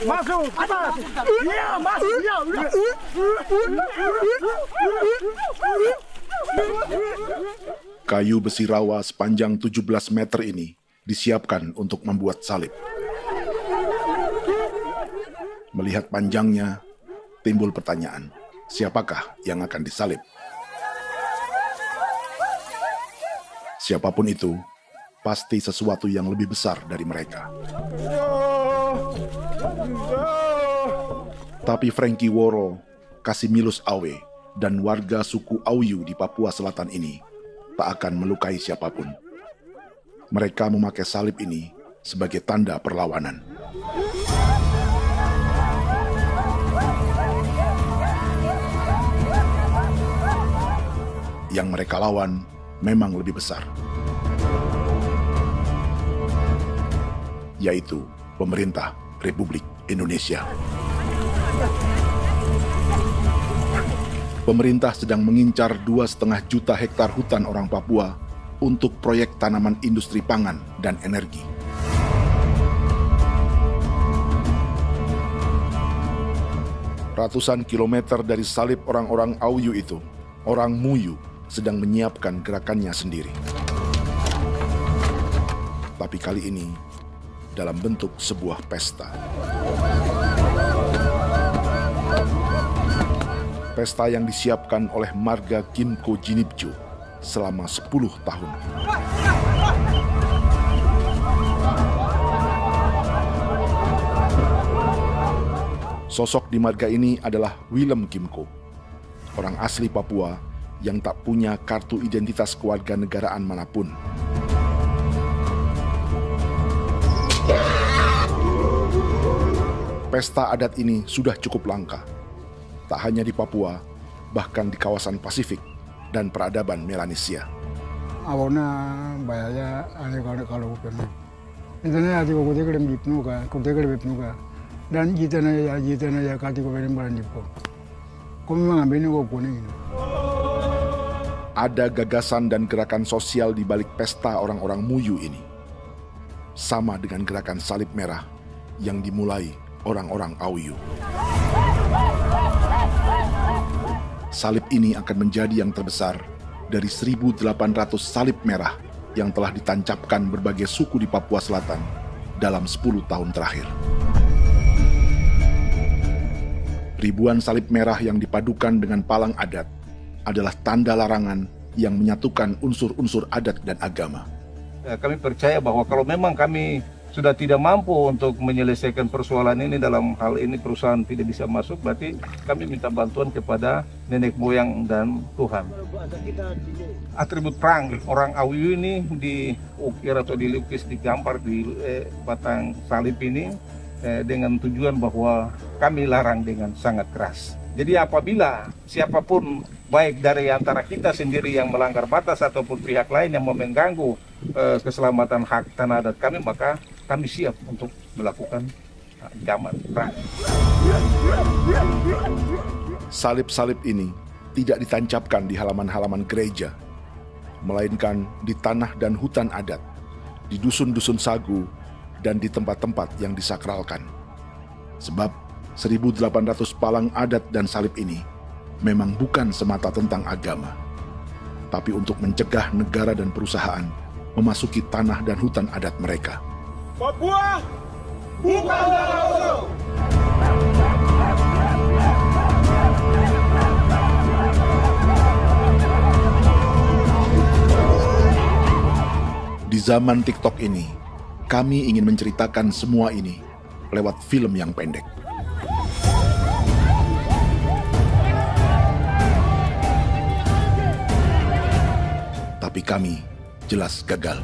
Masuk. Iya, masuk. Iya, udah. Kayu besi rawa sepanjang 17 meter ini disiapkan untuk membuat salib. Melihat panjangnya, timbul pertanyaan, siapakah yang akan disalib? Siapapun itu, pasti sesuatu yang lebih besar dari mereka. Tapi Frankie Woro, Casimilus Awe, dan warga suku Auyu di Papua Selatan ini tak akan melukai siapapun. Mereka memakai salib ini sebagai tanda perlawanan. Yang mereka lawan memang lebih besar, yaitu pemerintah Republik Indonesia. Pemerintah sedang mengincar 2,5 juta hektar hutan orang Papua untuk proyek tanaman industri pangan dan energi. Ratusan kilometer dari salib orang-orang Auyu itu, orang Muyu sedang menyiapkan gerakannya sendiri. Tapi kali ini dalam bentuk sebuah pesta. Pesta yang disiapkan oleh marga Kimco Jinibju selama 10 tahun. Sosok di marga ini adalah Willem Kimco, orang asli Papua yang tak punya kartu identitas kewarganegaraan manapun. Pesta adat ini sudah cukup langka. Tak hanya di Papua, bahkan di kawasan Pasifik dan peradaban Melanesia. Awalnya bayarnya kalau pernah. Internet ada kode kerem bipnuka, dan jitana ya kati ko berem baran dipo. Kami mengambil ko kuning. Ada gagasan dan gerakan sosial di balik pesta orang-orang Muyu ini. Sama dengan gerakan salib merah yang dimulai orang-orang Auyu. Salib ini akan menjadi yang terbesar dari 1.800 salib merah yang telah ditancapkan berbagai suku di Papua Selatan dalam 10 tahun terakhir. Ribuan salib merah yang dipadukan dengan palang adat adalah tanda larangan yang menyatukan unsur-unsur adat dan agama. Kami percaya bahwa kalau memang kami sudah tidak mampu untuk menyelesaikan persoalan ini, dalam hal ini perusahaan tidak bisa masuk, berarti kami minta bantuan kepada nenek moyang dan Tuhan. Atribut perang orang Auyu ini diukir atau dilukis, digambar di batang salib ini dengan tujuan bahwa kami larang dengan sangat keras. Jadi apabila siapapun, baik dari antara kita sendiri yang melanggar batas ataupun pihak lain yang mengganggu keselamatan hak tanah adat kami, maka kami siap untuk melakukan ancaman perang. Salib-salib ini tidak ditancapkan di halaman-halaman gereja, melainkan di tanah dan hutan adat, di dusun-dusun sagu, dan di tempat-tempat yang disakralkan. Sebab 1.800 palang adat dan salib ini memang bukan semata tentang agama, tapi untuk mencegah negara dan perusahaan memasuki tanah dan hutan adat mereka. Papua bukan negara kosong. Di zaman TikTok ini, kami ingin menceritakan semua ini lewat film yang pendek. Tapi kami jelas gagal.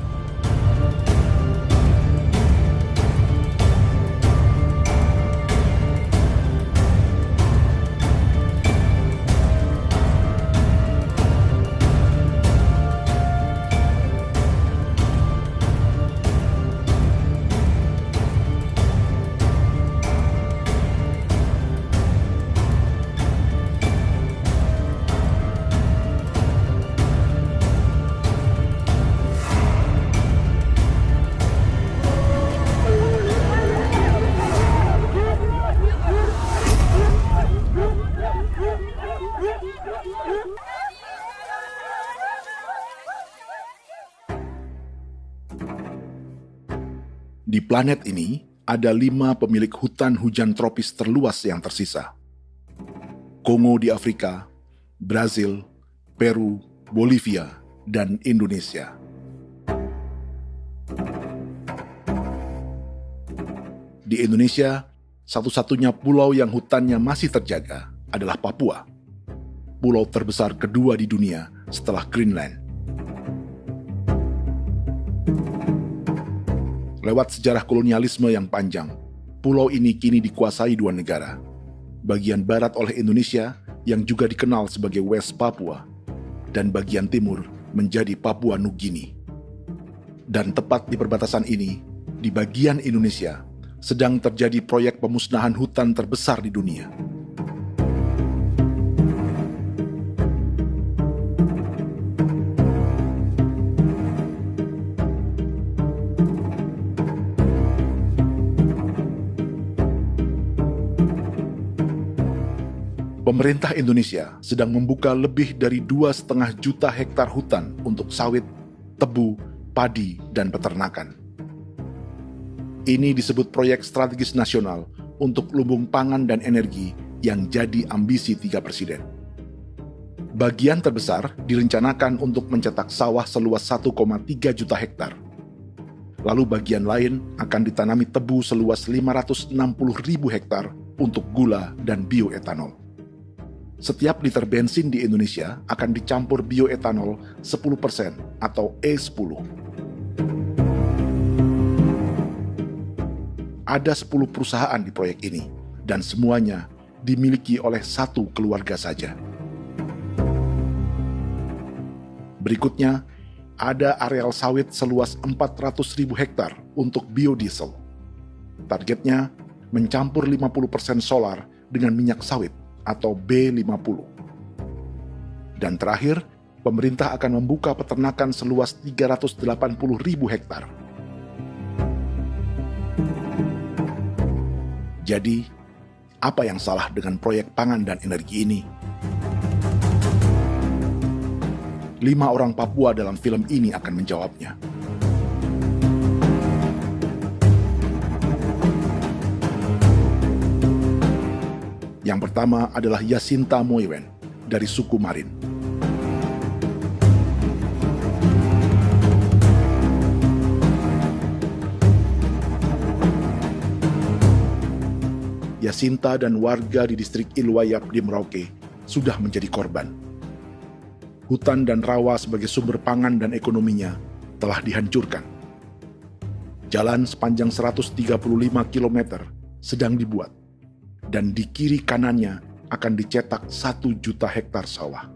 Di planet ini, ada 5 pemilik hutan hujan tropis terluas yang tersisa. Kongo di Afrika, Brazil, Peru, Bolivia, dan Indonesia. Di Indonesia, satu-satunya pulau yang hutannya masih terjaga adalah Papua, pulau terbesar kedua di dunia setelah Greenland. Lewat sejarah kolonialisme yang panjang, pulau ini kini dikuasai 2 negara. Bagian barat oleh Indonesia yang juga dikenal sebagai West Papua, dan bagian timur menjadi Papua Nugini. Dan tepat di perbatasan ini, di bagian Indonesia, sedang terjadi proyek pemusnahan hutan terbesar di dunia. Pemerintah Indonesia sedang membuka lebih dari 2,5 juta hektar hutan untuk sawit, tebu, padi, dan peternakan. Ini disebut proyek strategis nasional untuk lumbung pangan dan energi yang jadi ambisi 3 presiden. Bagian terbesar direncanakan untuk mencetak sawah seluas 1,3 juta hektar. Lalu bagian lain akan ditanami tebu seluas 560.000 hektar untuk gula dan bioetanol. Setiap liter bensin di Indonesia akan dicampur bioetanol 10% atau E10. Ada 10 perusahaan di proyek ini, dan semuanya dimiliki oleh 1 keluarga saja. Berikutnya, ada areal sawit seluas 400.000 hektar untuk biodiesel. Targetnya mencampur 50% solar dengan minyak sawit atau B50. Dan terakhir, pemerintah akan membuka peternakan seluas 380.000 hektar. Jadi, apa yang salah dengan proyek pangan dan energi ini? 5 orang Papua dalam film ini akan menjawabnya. Yang pertama adalah Yasinta Moiwen dari suku Marin. Yasinta dan warga di distrik Ilwayap di Merauke sudah menjadi korban. Hutan dan rawa sebagai sumber pangan dan ekonominya telah dihancurkan. Jalan sepanjang 135 km sedang dibuat, dan di kiri kanannya akan dicetak 1 juta hektar sawah.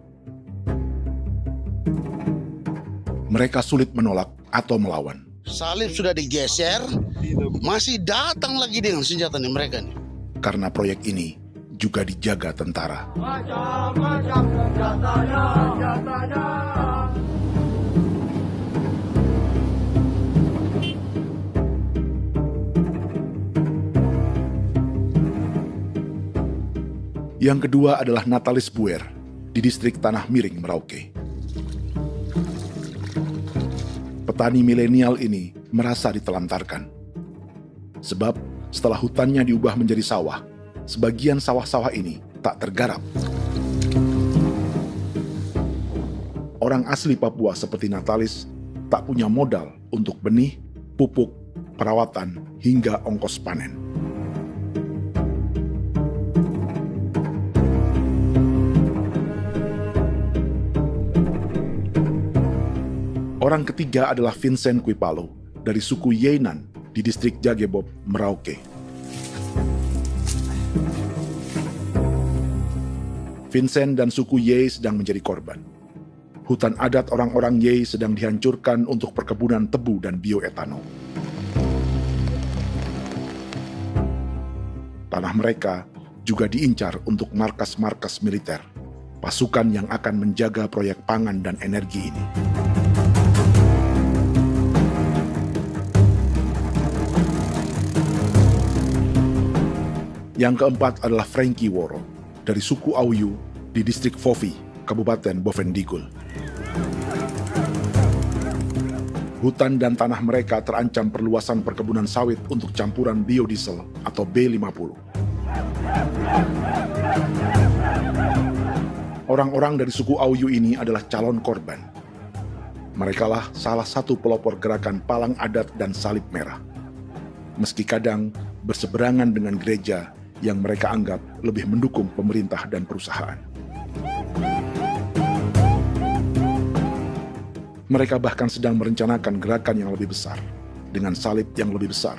Mereka sulit menolak atau melawan. Salib sudah digeser, masih datang lagi dengan senjata mereka nih. Karena proyek ini juga dijaga tentara. Macam-macam senjatanya. Yang kedua adalah Natalis Buer di distrik Tanah Miring, Merauke. Petani milenial ini merasa ditelantarkan. Sebab setelah hutannya diubah menjadi sawah, sebagian sawah-sawah ini tak tergarap. Orang asli Papua seperti Natalis tak punya modal untuk benih, pupuk, perawatan, hingga ongkos panen. Orang ketiga adalah Vincent Kuipalo dari suku Yenan di distrik Jagebob, Merauke. Vincent dan suku Ye sedang menjadi korban. Hutan adat orang-orang Ye sedang dihancurkan untuk perkebunan tebu dan bioetanol. Tanah mereka juga diincar untuk markas-markas militer, pasukan yang akan menjaga proyek pangan dan energi ini. Yang keempat adalah Frankie Woro dari suku Auyu di distrik Fofi, Kabupaten Bovendigul. Hutan dan tanah mereka terancam perluasan perkebunan sawit untuk campuran biodiesel atau B50. Orang-orang dari suku Auyu ini adalah calon korban. Merekalah salah satu pelopor gerakan Palang Adat dan Salib Merah. Meski kadang berseberangan dengan gereja yang mereka anggap lebih mendukung pemerintah dan perusahaan. Mereka bahkan sedang merencanakan gerakan yang lebih besar, dengan salib yang lebih besar.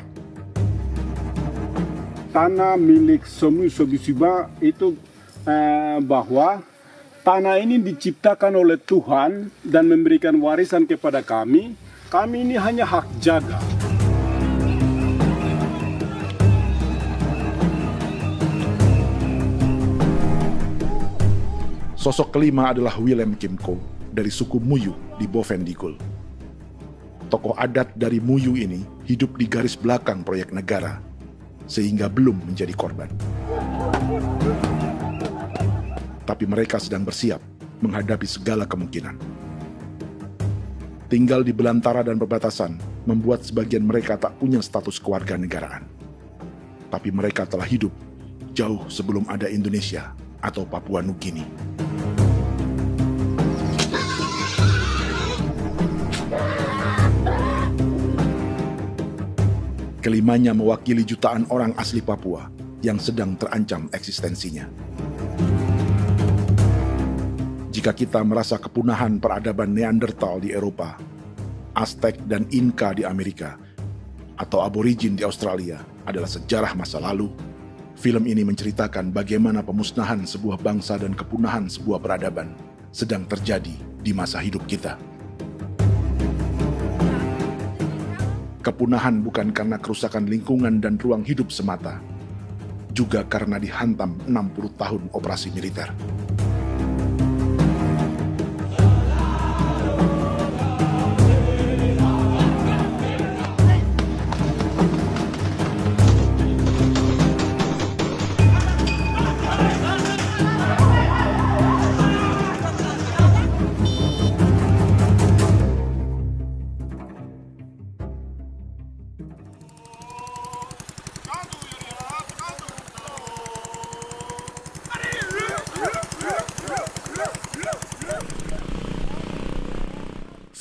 Tanah milik Somu Sobisiba itu bahwa tanah ini diciptakan oleh Tuhan dan memberikan warisan kepada kami. Kami ini hanya hak jaga. Sosok kelima adalah Willem Kimco dari suku Muyu di Bovendigul. Tokoh adat dari Muyu ini hidup di garis belakang proyek negara, sehingga belum menjadi korban. Tapi mereka sedang bersiap menghadapi segala kemungkinan. Tinggal di belantara dan perbatasan membuat sebagian mereka tak punya status kewarganegaraan. Tapi mereka telah hidup jauh sebelum ada Indonesia atau Papua Nugini. Kelimanya mewakili jutaan orang asli Papua yang sedang terancam eksistensinya. Jika kita merasa kepunahan peradaban Neanderthal di Eropa, Aztec dan Inca di Amerika, atau aborigin di Australia adalah sejarah masa lalu, film ini menceritakan bagaimana pemusnahan sebuah bangsa dan kepunahan sebuah peradaban sedang terjadi di masa hidup kita. Kepunahan bukan karena kerusakan lingkungan dan ruang hidup semata, juga karena dihantam 60 tahun operasi militer.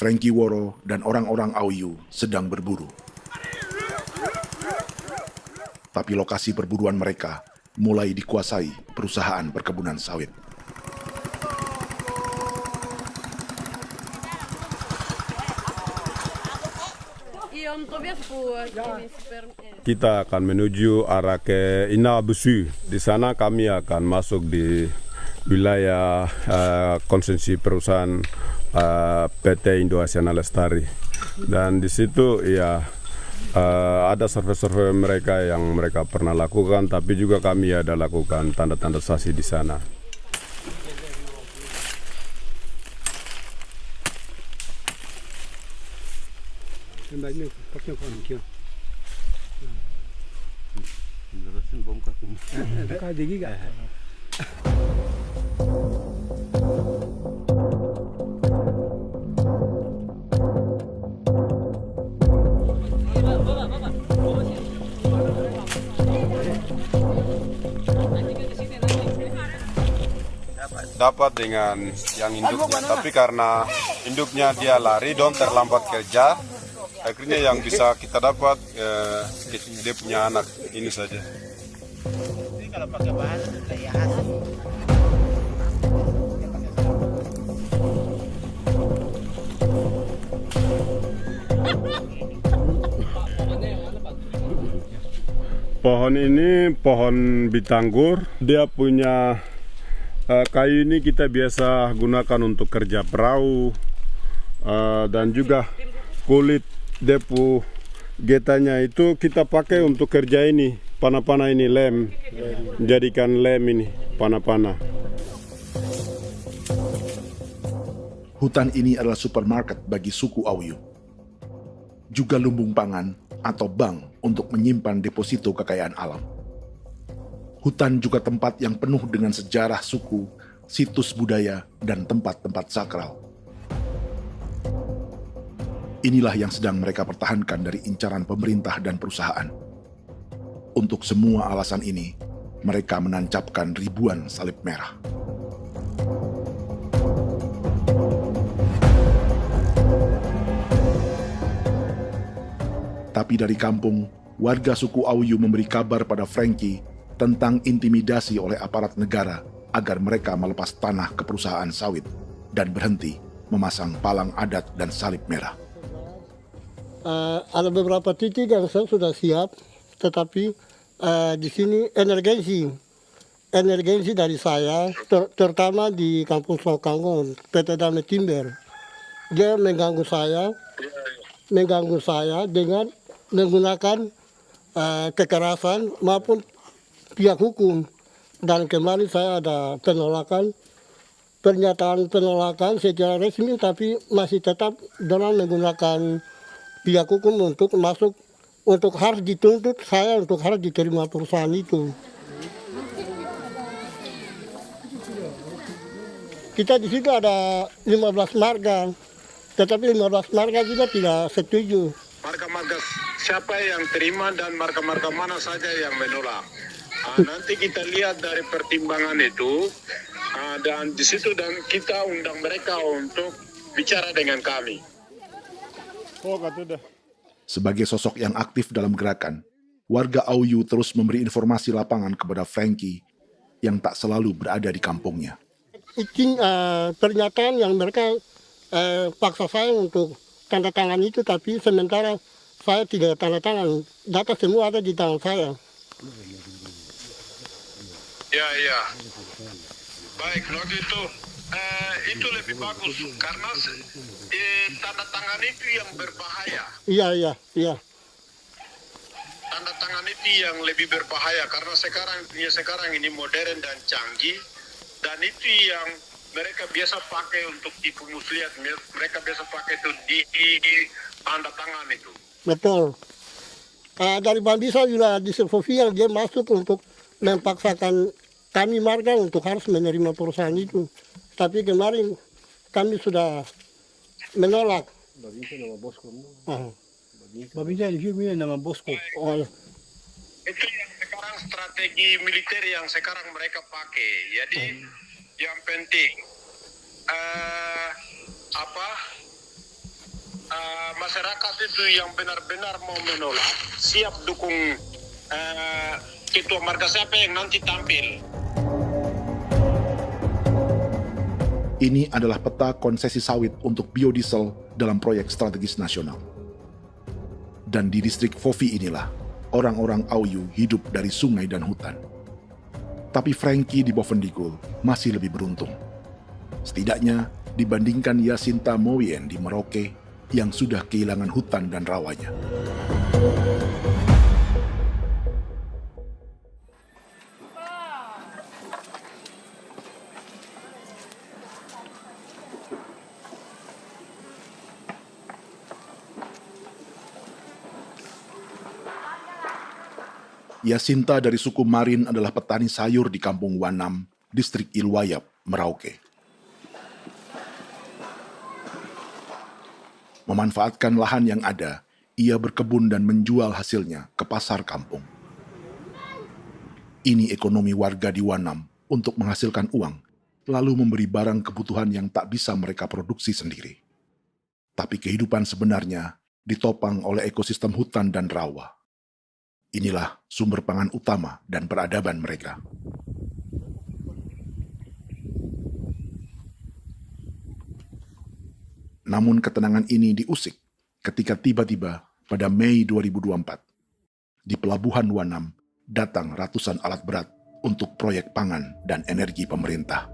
Frankie Woro dan orang-orang Auyu sedang berburu. Tapi lokasi perburuan mereka mulai dikuasai perusahaan perkebunan sawit. Kita akan menuju arah ke Inabusu. Di sana kami akan masuk di wilayah konsesi perusahaan PT Indo Asiana Lestari, dan di situ ya ada survei-survei mereka yang mereka pernah lakukan, tapi juga kami ada lakukan tanda-tanda saksi di sana. Dapat dengan yang induknya, tapi karena induknya dia lari dan terlambat kerja, akhirnya yang bisa kita dapat dia punya anak ini saja. Ini kalau pakai bahan kayak hasil. Pohon ini pohon bitanggur, dia punya kayu ini kita biasa gunakan untuk kerja perahu, dan juga kulit depu getanya itu kita pakai untuk kerja ini, panah-panah ini lem, jadikan lem ini, panah-panah. Hutan ini adalah supermarket bagi suku Auyu. Juga lumbung pangan atau bank untuk menyimpan deposito kekayaan alam. Hutan juga tempat yang penuh dengan sejarah suku, situs budaya, dan tempat-tempat sakral. Inilah yang sedang mereka pertahankan dari incaran pemerintah dan perusahaan. Untuk semua alasan ini, mereka menancapkan ribuan salib merah. Tapi dari kampung, warga suku Auyu memberi kabar pada Frankie tentang intimidasi oleh aparat negara agar mereka melepas tanah ke perusahaan sawit dan berhenti memasang palang adat dan salib merah. Ada beberapa titik yang saya sudah siap, tetapi di sini emergensi dari saya, terutama di Kampung Sokangon, PT Damai Timber. Dia mengganggu saya dengan menggunakan kekerasan maupun pihak hukum. Dan kemarin saya ada pernyataan penolakan secara resmi, tapi masih tetap dengan menggunakan pihak hukum untuk masuk, untuk harus dituntut saya untuk harus diterima perusahaan itu. Kita di situ ada 15 marga, tetapi 15 marga juga tidak setuju. Marga-marga siapa yang terima dan marga-marga mana saja yang menolak. Nanti kita lihat dari pertimbangan itu, dan di situ dan kita undang mereka untuk bicara dengan kami. Sebagai sosok yang aktif dalam gerakan, warga Auyu terus memberi informasi lapangan kepada Frankie yang tak selalu berada di kampungnya. Izin pernyataan yang mereka paksa saya untuk tanda tangan itu, tapi sementara saya tidak tanda tangan. Data semua ada di tangan saya. Ya. Baik, kalau gitu itu lebih bagus karena tanda tangan itu yang berbahaya. Iya. Tanda tangan itu yang lebih berbahaya karena sekarang ini modern dan canggih, dan itu yang mereka biasa pakai untuk tipu muslihat. Mereka biasa pakai itu di tanda tangan itu. Betul. Dari Bambisa juga di Sofia dia masuk untuk memaksakan kami marga untuk harus menerima perusahaan itu. Tapi kemarin kami sudah menolak. Babinsa nama bosku. Babinsa di sini nama bosku. Itu yang sekarang strategi militer yang sekarang mereka pakai. Jadi yang penting masyarakat itu yang benar-benar mau menolak siap dukung ketua marga siapa yang nanti tampil. Ini adalah peta konsesi sawit untuk biodiesel dalam proyek strategis nasional. Dan di distrik Fofi inilah, orang-orang Auyu hidup dari sungai dan hutan. Tapi Frankie di Bovendigul masih lebih beruntung. Setidaknya dibandingkan Yasinta Moyen di Merauke yang sudah kehilangan hutan dan rawanya. Yasinta dari suku Marin adalah petani sayur di Kampung Wanam, distrik Ilwayap, Merauke. Memanfaatkan lahan yang ada, ia berkebun dan menjual hasilnya ke pasar kampung. Ini ekonomi warga di Wanam untuk menghasilkan uang, lalu memberi barang kebutuhan yang tak bisa mereka produksi sendiri. Tapi kehidupan sebenarnya ditopang oleh ekosistem hutan dan rawa. Inilah sumber pangan utama dan peradaban mereka. Namun ketenangan ini diusik ketika tiba-tiba pada Mei 2024, di Pelabuhan Wanam datang ratusan alat berat untuk proyek pangan dan energi pemerintah.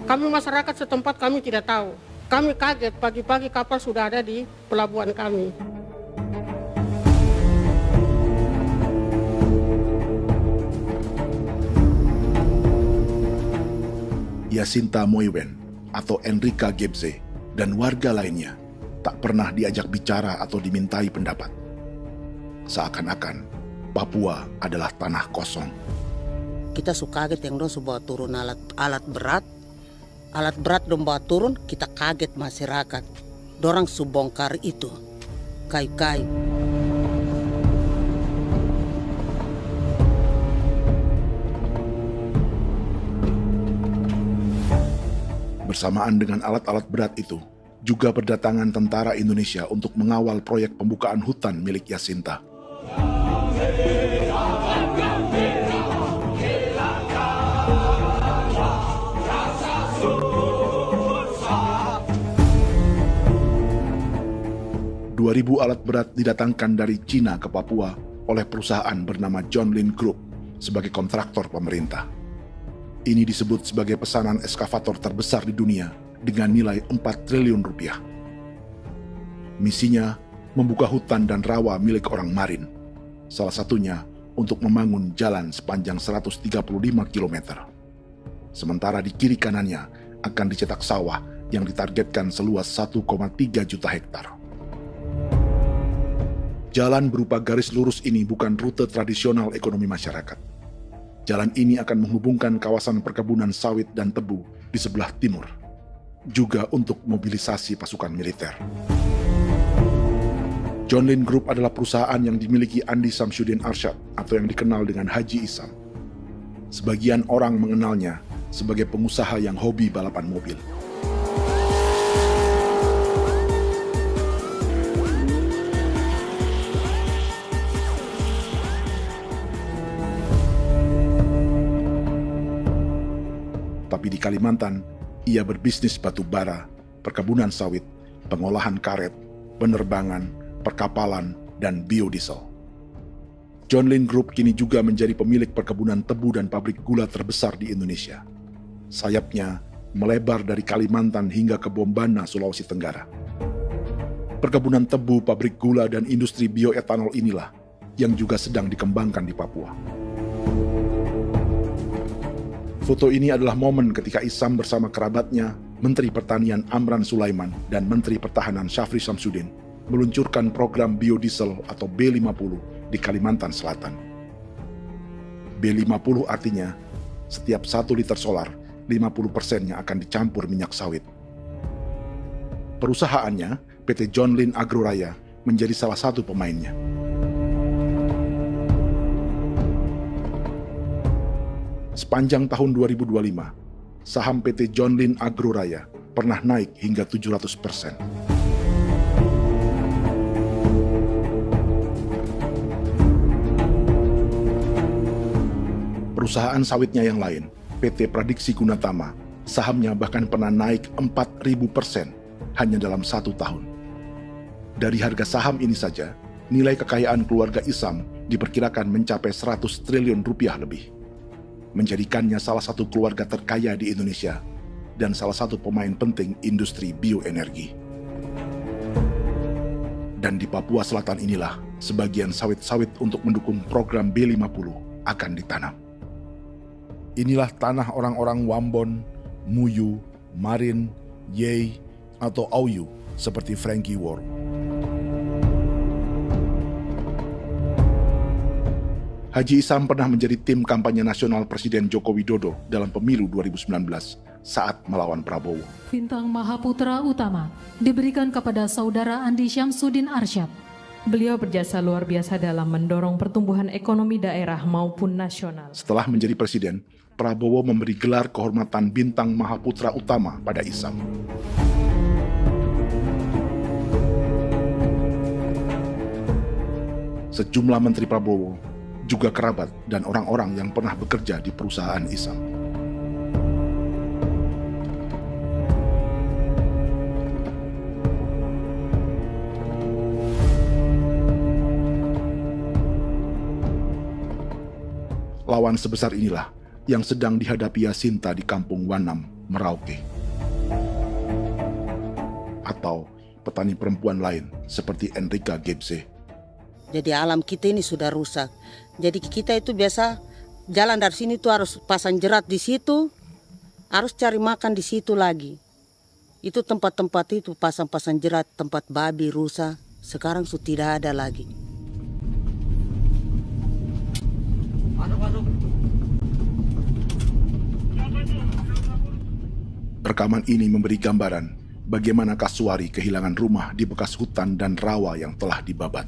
Kami masyarakat setempat kami tidak tahu. Kami kaget pagi-pagi kapal sudah ada di pelabuhan kami. Yasinta Moywen atau Enrika Gebze dan warga lainnya tak pernah diajak bicara atau dimintai pendapat. Seakan-akan Papua adalah tanah kosong. Kita suka kaget yang dong bawa turun alat berat dong bawa turun, kita kaget masyarakat. Dorang subongkar itu kayu-kayu. Bersamaan dengan alat-alat berat itu, juga berdatangan tentara Indonesia untuk mengawal proyek pembukaan hutan milik Jacinta. Ribu alat berat didatangkan dari Cina ke Papua oleh perusahaan bernama John Lin Group sebagai kontraktor pemerintah. Ini disebut sebagai pesanan eskavator terbesar di dunia dengan nilai 4 triliun rupiah. Misinya membuka hutan dan rawa milik orang Marin, salah satunya untuk membangun jalan sepanjang 135 km. Sementara di kiri kanannya akan dicetak sawah yang ditargetkan seluas 1,3 juta hektar. Jalan berupa garis lurus ini bukan rute tradisional ekonomi masyarakat. Jalan ini akan menghubungkan kawasan perkebunan sawit dan tebu di sebelah timur, juga untuk mobilisasi pasukan militer. John Lin Group adalah perusahaan yang dimiliki Andi Samsudin Arsyad atau yang dikenal dengan Haji Isam. Sebagian orang mengenalnya sebagai pengusaha yang hobi balapan mobil. Tapi di Kalimantan, ia berbisnis batu bara, perkebunan sawit, pengolahan karet, penerbangan, perkapalan, dan biodiesel. John Lin Group kini juga menjadi pemilik perkebunan tebu dan pabrik gula terbesar di Indonesia. Sayapnya melebar dari Kalimantan hingga ke Bombana, Sulawesi Tenggara. Perkebunan tebu, pabrik gula, dan industri bioetanol inilah yang juga sedang dikembangkan di Papua. Foto ini adalah momen ketika Isam bersama kerabatnya, Menteri Pertanian Amran Sulaiman dan Menteri Pertahanan Syafri Samsudin meluncurkan program biodiesel atau B50 di Kalimantan Selatan. B50 artinya setiap 1 liter solar, 50%-nya akan dicampur minyak sawit. Perusahaannya, PT John Lin Agroraya, menjadi salah satu pemainnya. Sepanjang tahun 2025, saham PT John Lin Agroraya pernah naik hingga 700%. Perusahaan sawitnya yang lain, PT Pradiksi Gunatama, sahamnya bahkan pernah naik 4.000% hanya dalam 1 tahun. Dari harga saham ini saja, nilai kekayaan keluarga Isam diperkirakan mencapai 100 triliun rupiah lebih, menjadikannya salah satu keluarga terkaya di Indonesia dan salah satu pemain penting industri bioenergi. Dan di Papua Selatan inilah sebagian sawit-sawit untuk mendukung program B50 akan ditanam. Inilah tanah orang-orang Wambon, Muyu, Marin, Yei, atau Auyu seperti Frankie Ward. Haji Isam pernah menjadi tim kampanye nasional Presiden Joko Widodo dalam pemilu 2019 saat melawan Prabowo. Bintang Mahaputra Utama diberikan kepada Saudara Andi Syamsuddin Arsyad. Beliau berjasa luar biasa dalam mendorong pertumbuhan ekonomi daerah maupun nasional. Setelah menjadi presiden, Prabowo memberi gelar kehormatan Bintang Mahaputra Utama pada Isam. Sejumlah menteri Prabowo, juga kerabat dan orang-orang yang pernah bekerja di perusahaan Isam. Lawan sebesar inilah yang sedang dihadapi Jacinta di kampung Wanam, Merauke. Atau petani perempuan lain seperti Enrika Gebze. Jadi alam kita ini sudah rusak. Jadi kita itu biasa jalan dari sini tuh harus pasang jerat di situ, harus cari makan di situ lagi. Itu tempat-tempat itu pasang-pasang jerat, tempat babi, rusa, sekarang sudah tidak ada lagi. Rekaman ini memberi gambaran bagaimana Kasuari kehilangan rumah di bekas hutan dan rawa yang telah dibabat.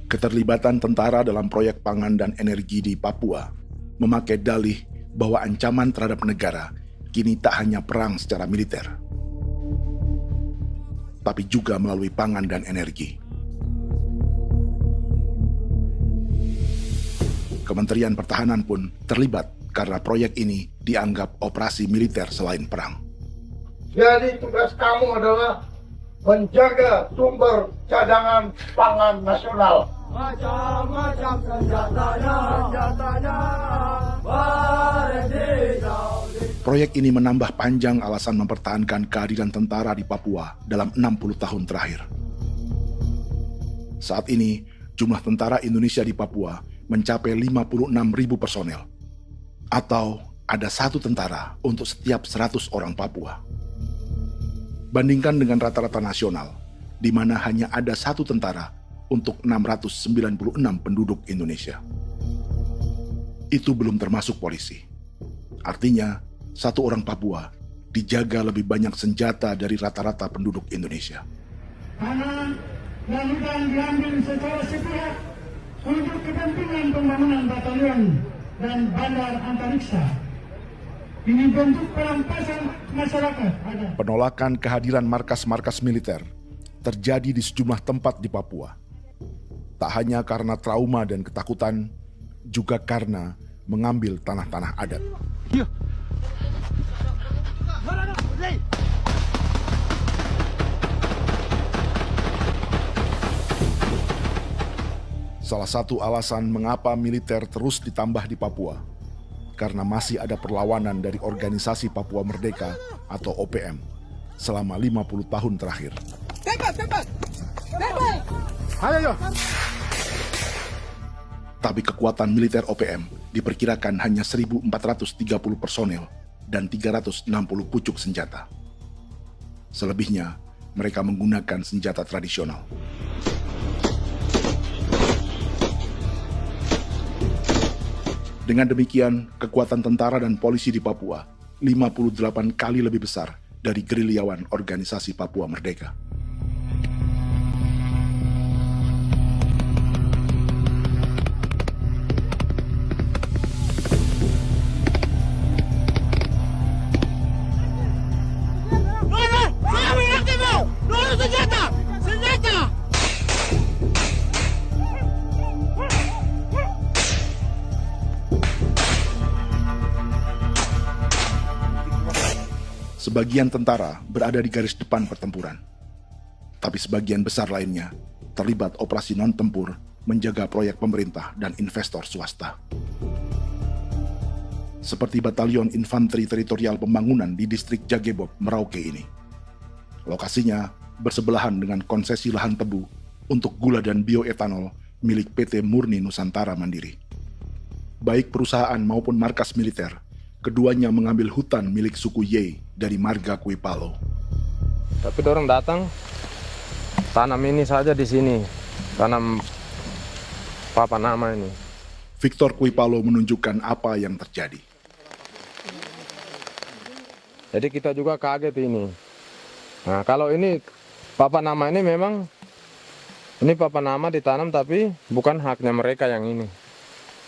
Keterlibatan tentara dalam proyek pangan dan energi di Papua memakai dalih bahwa ancaman terhadap negara kini tak hanya perang secara militer, tapi juga melalui pangan dan energi. Kementerian Pertahanan pun terlibat karena proyek ini dianggap operasi militer selain perang. Jadi tugas kamu adalah menjaga sumber cadangan pangan nasional. Macam-macam senjatanya, Proyek ini menambah panjang alasan mempertahankan kehadiran tentara di Papua dalam 60 tahun terakhir. Saat ini, jumlah tentara Indonesia di Papua mencapai 56.000 personel, atau ada 1 tentara untuk setiap 100 orang Papua. Bandingkan dengan rata-rata nasional, di mana hanya ada 1 tentara untuk 696 penduduk Indonesia. Itu belum termasuk polisi. Artinya, 1 orang Papua dijaga lebih banyak senjata dari rata-rata penduduk Indonesia. Tanah dan hutan diambil secara sepihak untuk kepentingan pembangunan batalion dan bandar antariksa. Ini bentuk perampasan masyarakat. Penolakan kehadiran markas-markas militer terjadi di sejumlah tempat di Papua. Tak hanya karena trauma dan ketakutan, juga karena mengambil tanah-tanah adat. Salah satu alasan mengapa militer terus ditambah di Papua, karena masih ada perlawanan dari Organisasi Papua Merdeka atau OPM selama 50 tahun terakhir. Ayo. Tapi kekuatan militer OPM diperkirakan hanya 1.430 personel dan 360 pucuk senjata. Selebihnya, mereka menggunakan senjata tradisional. Dengan demikian, kekuatan tentara dan polisi di Papua 58 kali lebih besar dari gerilyawan Organisasi Papua Merdeka. Sebagian tentara berada di garis depan pertempuran, tapi sebagian besar lainnya terlibat operasi non-tempur menjaga proyek pemerintah dan investor swasta. Seperti Batalion Infanteri Teritorial Pembangunan di distrik Jagebob, Merauke ini. Lokasinya bersebelahan dengan konsesi lahan tebu untuk gula dan bioetanol milik PT Murni Nusantara Mandiri. Baik perusahaan maupun markas militer, keduanya mengambil hutan milik suku Ye dari marga Kuipalo. Tapi dorong datang, tanam ini saja di sini, tanam papan nama ini. Victor Kuipalo menunjukkan apa yang terjadi. Jadi kita juga kaget ini. Nah, kalau ini papan nama ini memang, ini papan nama ditanam tapi bukan haknya mereka yang ini.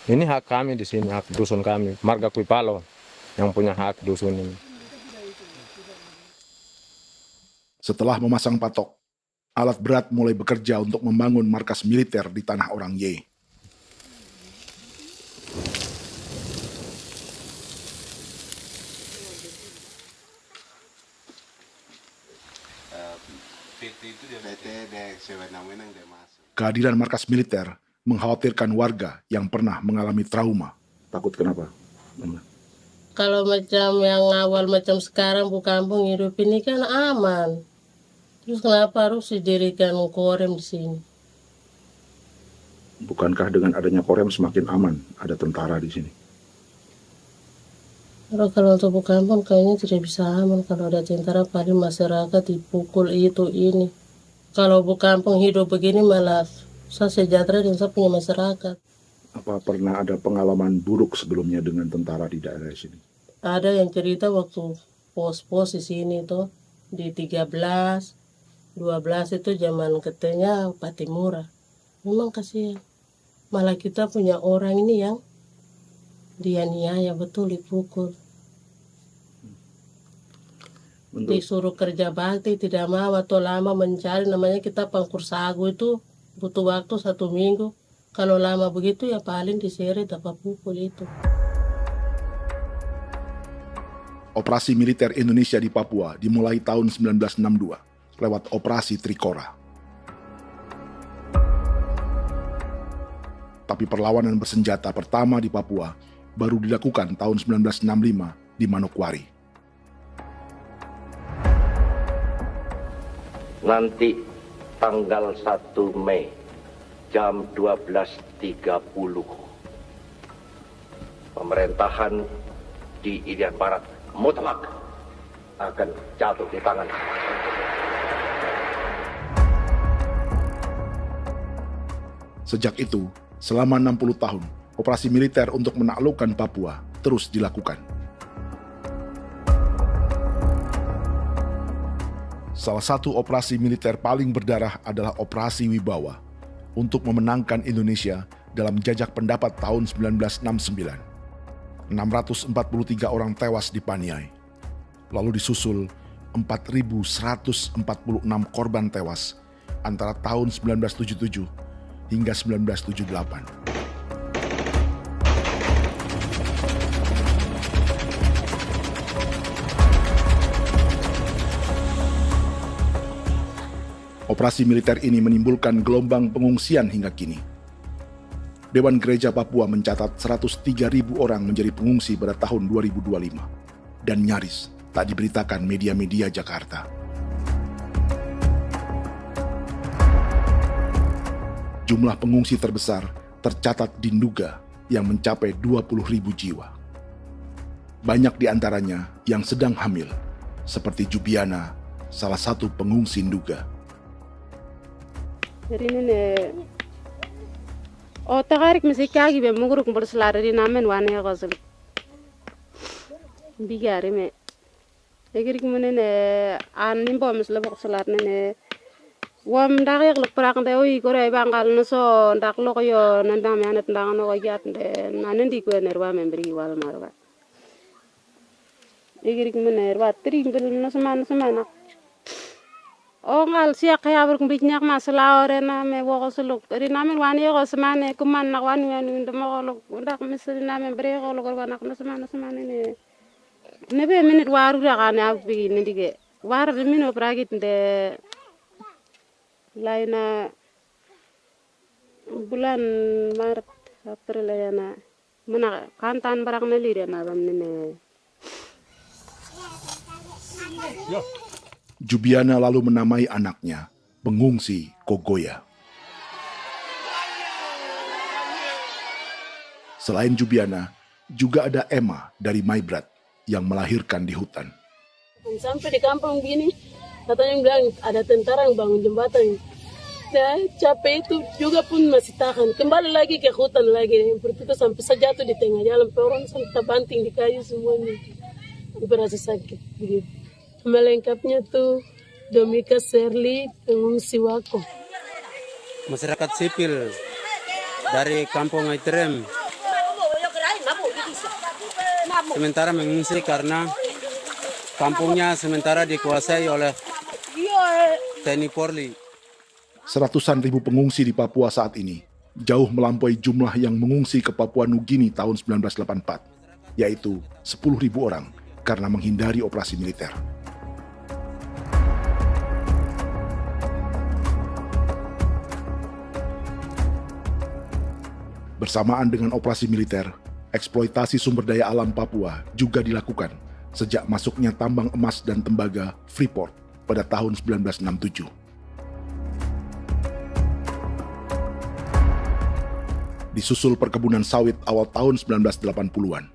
Ini hak kami di sini, hak dusun kami, marga Kuipalo yang punya hak dusun ini. Setelah memasang patok, alat berat mulai bekerja untuk membangun markas militer di tanah orang Ye. Kehadiran markas militer mengkhawatirkan warga yang pernah mengalami trauma. Takut kenapa? Kalau macam yang awal macam sekarang bu kampung hidup ini kan aman. Terus kenapa harus didirikan korem di sini? Bukankah dengan adanya Korem semakin aman ada tentara di sini? Kalau untuk kampung kayaknya tidak bisa aman kalau ada tentara, paling masyarakat dipukul itu ini. Kalau kampung hidup begini malah saya sejahtera dan saya punya masyarakat. Apa pernah ada pengalaman buruk sebelumnya dengan tentara di daerah sini? Ada yang cerita waktu pos-pos di sini tuh di 13, 12 itu zaman katanya Patimura. Memang kasihan. Malah kita punya orang ini yang dianiaya betul, dipukul. Disuruh kerja bakti tidak mau atau lama mencari, namanya kita pangkur sagu itu butuh waktu 1 minggu. Kalau lama begitu ya paling diseret apa pukul itu. Operasi militer Indonesia di Papua dimulai tahun 1962 lewat Operasi Trikora. Tapi perlawanan bersenjata pertama di Papua baru dilakukan tahun 1965 di Manokwari. Nanti tanggal 1 Mei jam 12.30 pemerintahan di Irian Barat mutlak akan jatuh di tangan. Sejak itu, selama 60 tahun, operasi militer untuk menaklukkan Papua terus dilakukan. Salah satu operasi militer paling berdarah adalah Operasi Wibawa untuk memenangkan Indonesia dalam jajak pendapat tahun 1969. 643 orang tewas di Paniai. Lalu disusul 4.146 korban tewas antara tahun 1977 hingga 1978. Operasi militer ini menimbulkan gelombang pengungsian hingga kini. Dewan Gereja Papua mencatat 103.000 orang menjadi pengungsi pada tahun 2025 dan nyaris tak diberitakan media-media Jakarta. Jumlah pengungsi terbesar tercatat di Nduga yang mencapai 20.000 jiwa. Banyak di antaranya yang sedang hamil, seperti Jubiana, salah satu pengungsi Nduga. Jadi ini takarik masih kaki be muguruk berselari di namen wane kosel. Bigari me. Egirik mana ne anim bom selebok selar ne. Wam dak yak lek prak de oi kore bangal no so dak lok yo nandam yanet ndang no yat de nanen di ko nerwa membri wal marwa. Egirik mana nerwa tri bel no semana. Ngal siya kaya berkumpit nyak masalah orena me wako suluk. Ri namen wani ko semane kuman nak wani ndemo ko ndak misri namen bre ko ko nak no semane ne. Nebe minit waru da kan ab bi ni dige. War de mino pragit de laina bulan Maret April yana mana kantan barang na lire na bam ne. Jubiana lalu menamai anaknya pengungsi Kogoya. Selain Jubiana, juga ada Emma dari Maibrat yang melahirkan di hutan. Sampai di kampung gini, katanya bilang ada tentara yang bangun jembatan. Nah, capek itu juga pun masih tahan. Kembali lagi ke hutan lagi. Seperti itu sampai sejatuh di tengah jalan. Orang sampai banting di kayu semuanya. Berasa sakit begitu. Melengkapnya tuh Domika Serli, pengungsi Wako. Masyarakat sipil dari kampung Aitrem sementara mengungsi karena kampungnya sementara dikuasai oleh TNI Polri. Seratusan ribu pengungsi di Papua saat ini jauh melampaui jumlah yang mengungsi ke Papua Nugini tahun 1984, yaitu 10.000 orang karena menghindari operasi militer. Bersamaan dengan operasi militer, eksploitasi sumber daya alam Papua juga dilakukan sejak masuknya tambang emas dan tembaga Freeport pada tahun 1967. Disusul perkebunan sawit awal tahun 1980-an.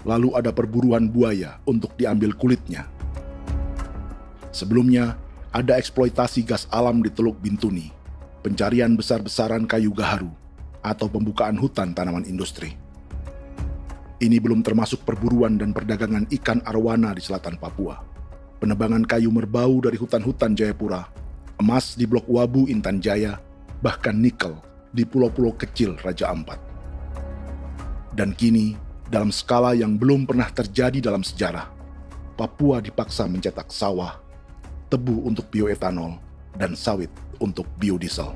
Lalu ada perburuan buaya untuk diambil kulitnya. Sebelumnya, ada eksploitasi gas alam di Teluk Bintuni, pencarian besar-besaran kayu gaharu, atau pembukaan hutan tanaman industri. Ini belum termasuk perburuan dan perdagangan ikan arwana di selatan Papua, penebangan kayu merbau dari hutan-hutan Jayapura, emas di Blok Wabu Intan Jaya, bahkan nikel di pulau-pulau kecil Raja Ampat. Dan kini, dalam skala yang belum pernah terjadi dalam sejarah, Papua dipaksa mencetak sawah, tebu untuk bioetanol, dan sawit untuk biodiesel.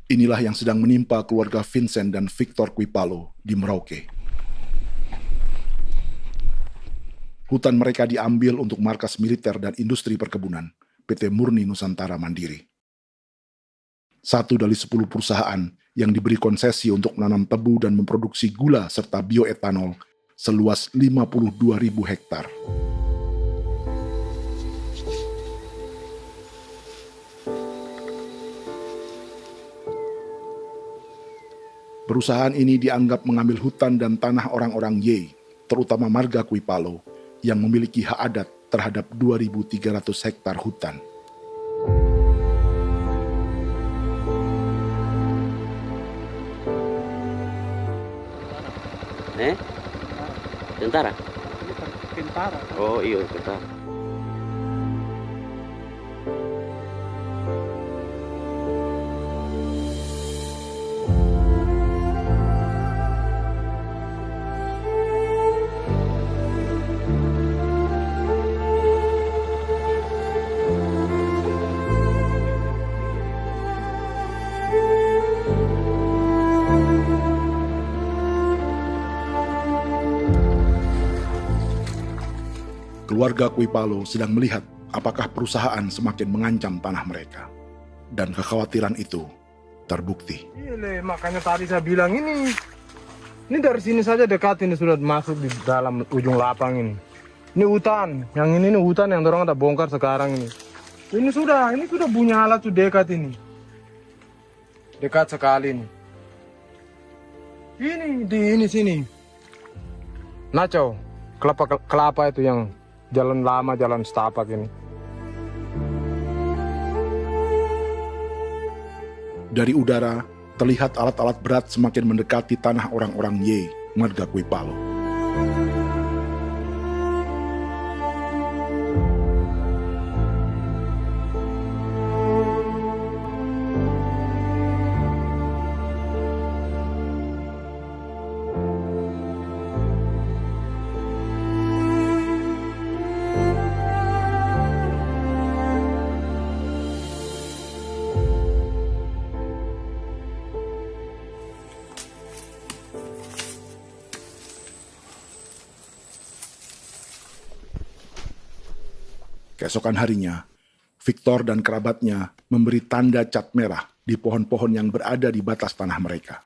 Inilah yang sedang menimpa keluarga Vincent dan Victor Kuipalo di Merauke. Hutan mereka diambil untuk markas militer dan industri perkebunan, PT Murni Nusantara Mandiri. 1 dari 10 perusahaan yang diberi konsesi untuk menanam tebu dan memproduksi gula serta bioetanol seluas 52.000 hektar. Perusahaan ini dianggap mengambil hutan dan tanah orang-orang Ye, terutama marga Kuipalo, yang memiliki hak adat terhadap 2.300 hektar hutan. Tentara? Tentara. Oh iya, tentara. Keluarga Kuipalo sedang melihat apakah perusahaan semakin mengancam tanah mereka. Dan kekhawatiran itu terbukti. Iya, makanya tadi saya bilang ini dari sini saja dekat, ini sudah masuk di dalam ujung lapang ini. Ini hutan, yang ini hutan yang orang ada bongkar sekarang ini. Ini sudah punya alat sudah dekat ini. Dekat sekali ini. Ini di sini. Nacau, kelapa itu yang jalan lama, jalan setapak ini. Dari udara, terlihat alat-alat berat semakin mendekati tanah orang-orang Ye, marga Kuipalo. Keesokan harinya, Victor dan kerabatnya memberi tanda cat merah di pohon-pohon yang berada di batas tanah mereka.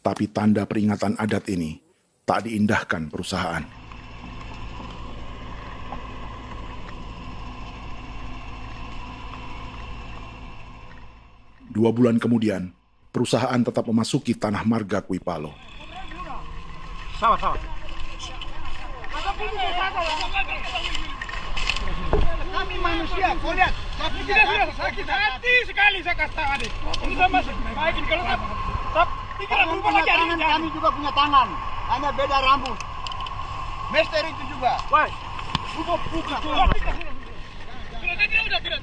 Tapi tanda peringatan adat ini tak diindahkan perusahaan. Dua bulan kemudian, perusahaan tetap memasuki tanah marga Kuipalo. Sama. Kami manusia, kau lihat. Tapi tidak sudah sakit hati sekali saya kata adik. Ini sama baik ini kalau tidak berubah lagi adik. Kami juga punya tangan, hanya beda rambut. Mister itu juga. Wah, buka. Tidak.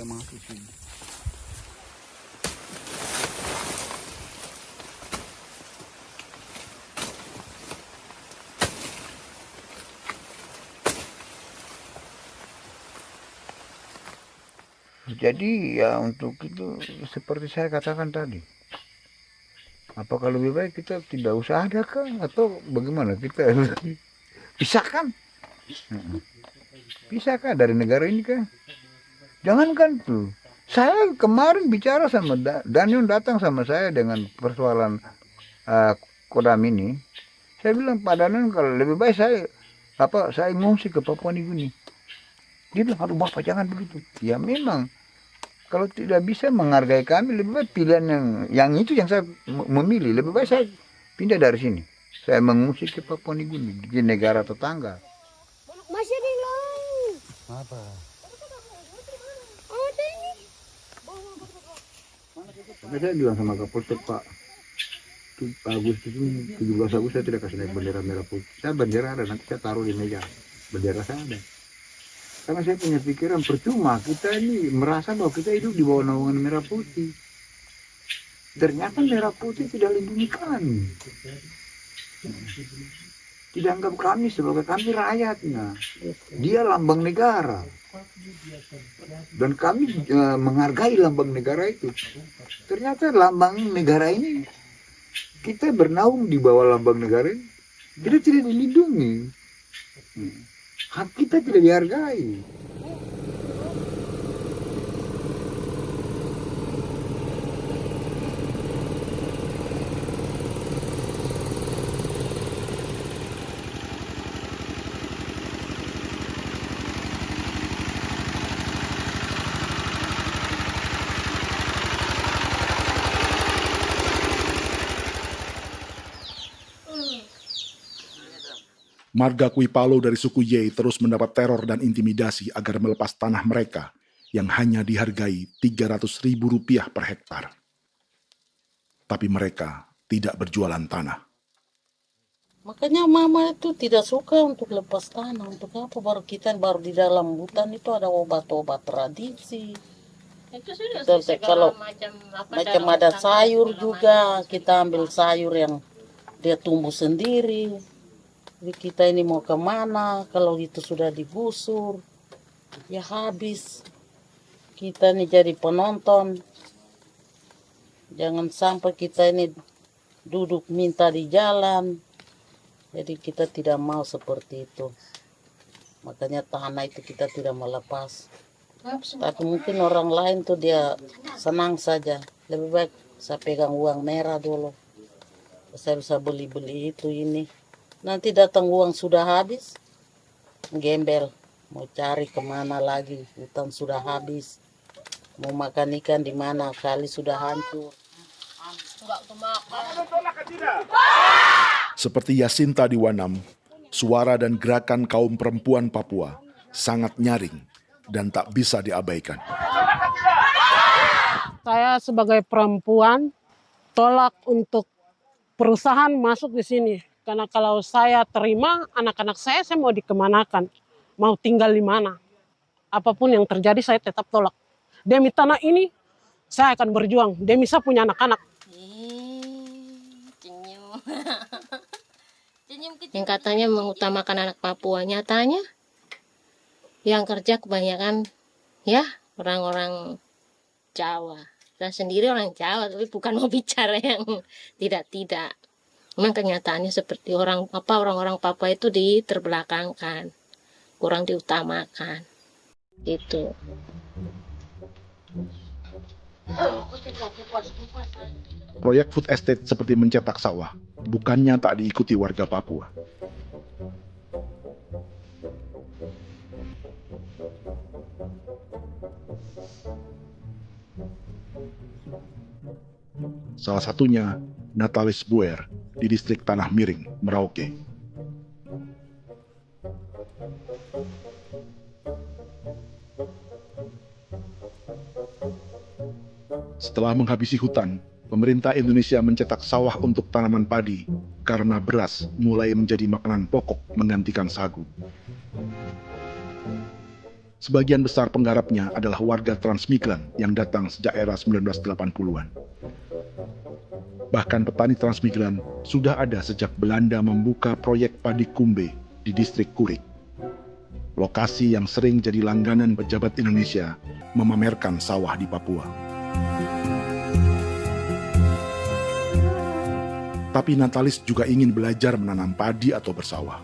masuk sini. Jadi ya untuk itu seperti saya katakan tadi, apakah lebih baik kita tidak usah ada kan atau bagaimana, kita pisahkan, pisahkan dari negara ini kan, jangankan tuh. Saya kemarin bicara sama Daniel, datang sama saya dengan persoalan Kodam ini. Saya bilang, Pak Daniel, kalau lebih baik saya ngungsi ke Papua Nugini. Dia bilang, aduh Bapak jangan begitu. Ya memang, kalau tidak bisa menghargai kami, lebih baik pilihan yang itu yang saya memilih. Lebih baik saya pindah dari sini. Saya mengungsi ke Papua Nugini, di negara tetangga. Masih di laut. Apa? Ada ini. Saya bilang sama Kapolsek, Pak, Agustus ini, 17 Agustus saya tidak kasih naik bendera merah putih. Saya bendera ada, nanti saya taruh di meja. Bendera saya ada. Karena saya punya pikiran percuma kita ini merasa bahwa kita hidup di bawah naungan merah putih. Ternyata merah putih tidak lindungi kami. Tidak anggap kami sebagai kami rakyatnya. Dia lambang negara. Dan kami menghargai lambang negara itu. Ternyata lambang negara ini, kita bernaung di bawah lambang negara ini, kita tidak dilindungi. Hak kita tidak dihargai. Marga Kuipalo dari suku Ye terus mendapat teror dan intimidasi agar melepas tanah mereka yang hanya dihargai Rp300.000 per hektar. Tapi mereka tidak berjualan tanah. Makanya mama itu tidak suka untuk lepas tanah. Untuk apa? Baru di dalam hutan itu ada obat-obat tradisi. Itu sudah Kalau macam ada sayur juga, kita ambil sayur yang dia tumbuh sendiri. Jadi kita ini mau kemana, kalau itu sudah digusur, ya habis. Kita ini jadi penonton. Jangan sampai kita ini duduk minta di jalan. Jadi kita tidak mau seperti itu. Makanya tanah itu kita tidak melepas. Tapi mungkin orang lain tuh dia senang saja. Lebih baik saya pegang uang merah dulu. Saya bisa beli-beli itu ini. Nanti datang uang sudah habis, gembel, mau cari kemana lagi, hutan sudah habis, mau makan ikan di mana, kali sudah hancur. Seperti Yasinta di Wanam, suara dan gerakan kaum perempuan Papua sangat nyaring dan tak bisa diabaikan. Saya sebagai perempuan tolak untuk perusahaan masuk di sini. Karena kalau saya terima anak-anak saya mau dikemanakan, mau tinggal di mana. Apapun yang terjadi saya tetap tolak. Demi tanah ini saya akan berjuang, demi saya punya anak-anak. Yang katanya mengutamakan anak Papua, nyatanya yang kerja kebanyakan ya orang-orang Jawa. Dan sendiri orang Jawa, tapi bukan mau bicara yang tidak-tidak. Memang kenyataannya seperti orang-orang Papua itu diterbelakangkan, kurang diutamakan, gitu. Proyek food estate seperti mencetak sawah, bukannya tak diikuti warga Papua. Salah satunya Natalis Buer di distrik Tanah Miring, Merauke. Setelah menghabisi hutan, pemerintah Indonesia mencetak sawah untuk tanaman padi karena beras mulai menjadi makanan pokok menggantikan sagu. Sebagian besar penggarapnya adalah warga transmigran yang datang sejak era 1980-an. Bahkan petani transmigran sudah ada sejak Belanda membuka proyek padi kumbe di distrik Kurik. Lokasi yang sering jadi langganan pejabat Indonesia memamerkan sawah di Papua. Tapi Natalis juga ingin belajar menanam padi atau bersawah.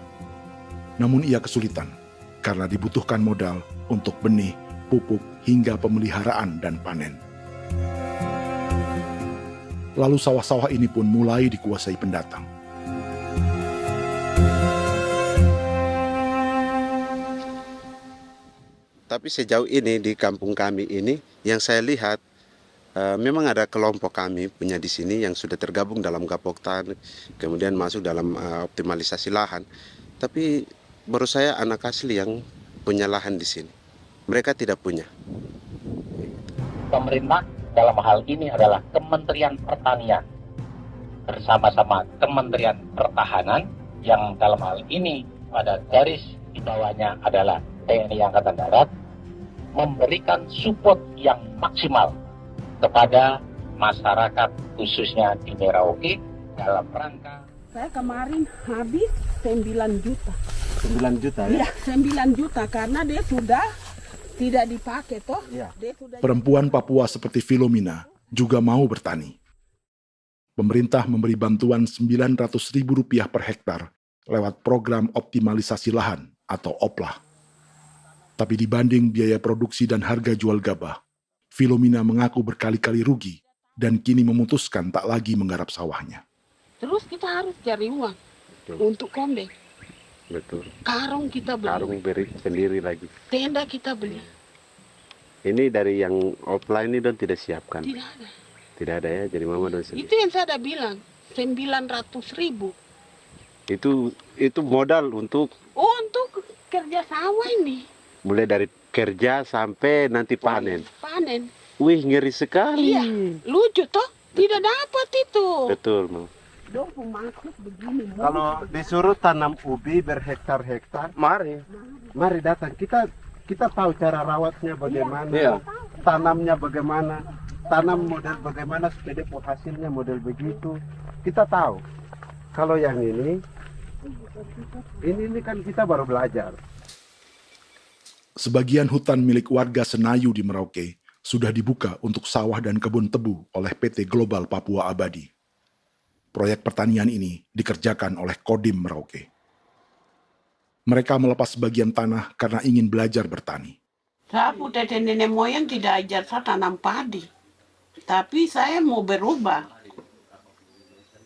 Namun ia kesulitan karena dibutuhkan modal untuk benih, pupuk, hingga pemeliharaan dan panen. Lalu sawah-sawah ini pun mulai dikuasai pendatang. Tapi sejauh ini di kampung kami ini yang saya lihat memang ada kelompok kami punya di sini yang sudah tergabung dalam Gapoktan, kemudian masuk dalam optimalisasi lahan. Tapi baru saya anak asli yang punya lahan di sini. Mereka tidak punya. Pemerintah dalam hal ini adalah Kementerian Pertanian bersama-sama Kementerian Pertahanan yang dalam hal ini pada garis di bawahnya adalah TNI Angkatan Darat, memberikan support yang maksimal kepada masyarakat khususnya di Merauke dalam rangka. Saya kemarin habis 9 juta. 9 juta ya? Iya, 9 juta karena dia sudah tidak dipakai toh. Ya. Perempuan Papua seperti Filomina juga mau bertani. Pemerintah memberi bantuan Rp900.000 per hektar lewat program optimalisasi lahan atau OPLAH. Tapi dibanding biaya produksi dan harga jual gabah, Filomina mengaku berkali-kali rugi dan kini memutuskan tak lagi menggarap sawahnya. Terus kita harus cari uang untuk kombe. Betul. Karung kita beli. Karung beri sendiri lagi. Tenda kita beli. Ini dari yang offline ini don tidak siapkan. Tidak ada. Tidak ada ya, jadi mama don sendiri. Itu yang saya udah bilang, 900.000. Itu modal untuk kerja sawah ini. Mulai dari kerja sampai nanti panen. Panen. Wih, ngeri sekali. Iya, lucu toh? Tidak dapat itu. Betul, Mam. Kalau disuruh tanam ubi berhektar-hektar, mari datang. Kita tahu cara rawatnya bagaimana, iya. Tanamnya bagaimana, tanam model bagaimana supaya hasilnya model begitu. Kita tahu. Kalau yang ini kan kita baru belajar. Sebagian hutan milik warga Senayu di Merauke sudah dibuka untuk sawah dan kebun tebu oleh PT Global Papua Abadi. Proyek pertanian ini dikerjakan oleh Kodim Merauke. Mereka melepas sebagian tanah karena ingin belajar bertani. Saya punya nenek moyang tidak ajar saya tanam padi. Tapi saya mau berubah.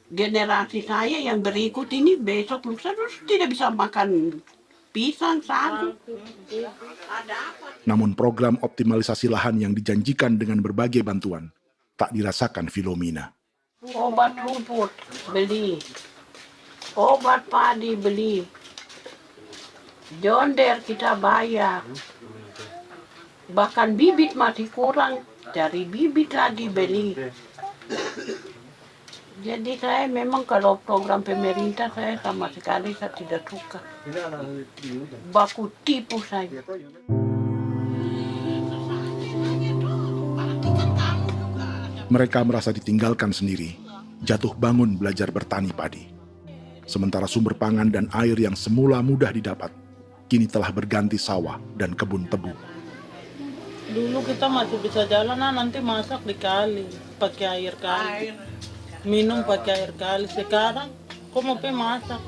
Generasi saya yang berikut ini besok lusa tidak bisa makan pisang, sagu. Namun program optimalisasi lahan yang dijanjikan dengan berbagai bantuan tak dirasakan Filomina. Obat rumput beli, obat padi beli, jonder kita bayar, bahkan bibit masih kurang, cari bibit lagi beli. Jadi saya memang kalau program pemerintah saya sama sekali saya tidak suka. Baku tipu saya. Mereka merasa ditinggalkan sendiri, jatuh bangun belajar bertani padi. Sementara sumber pangan dan air yang semula mudah didapat, kini telah berganti sawah dan kebun tebu. Dulu kita masih bisa jalan, nanti masak di kali, pakai air kali. Minum pakai air kali. Sekarang, kok mau masak?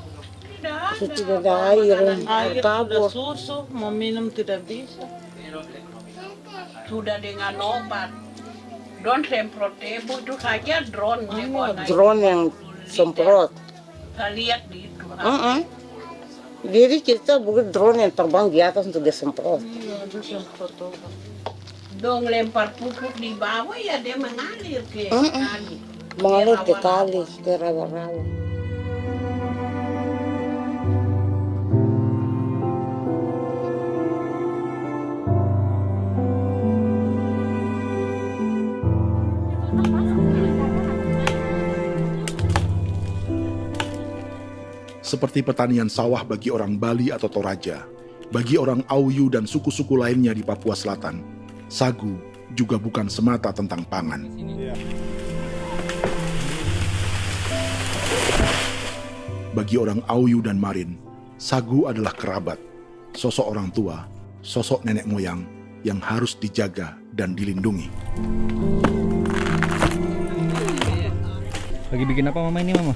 Tidak ada air. Air sudah susu, mau minum tidak bisa. Sudah dengan obat. Drone semprot tebu itu saja drone. Drone yang semprot. Saya lihat di itu. Jadi kita bukan drone yang terbang di atas untuk disemprot. Iya, itu semprot obat. Dong lempar pupuk di bawah ya dia mengalir ke kali. Mengalir ke kali, ke rawa-rawa. Seperti pertanian sawah bagi orang Bali atau Toraja, Bagi orang Auyu dan suku-suku lainnya di Papua Selatan, sagu juga bukan semata tentang pangan. Bagi orang Auyu dan Marin, sagu adalah kerabat, sosok orang tua, sosok nenek moyang yang harus dijaga dan dilindungi. Lagi bikin apa mama ini mama?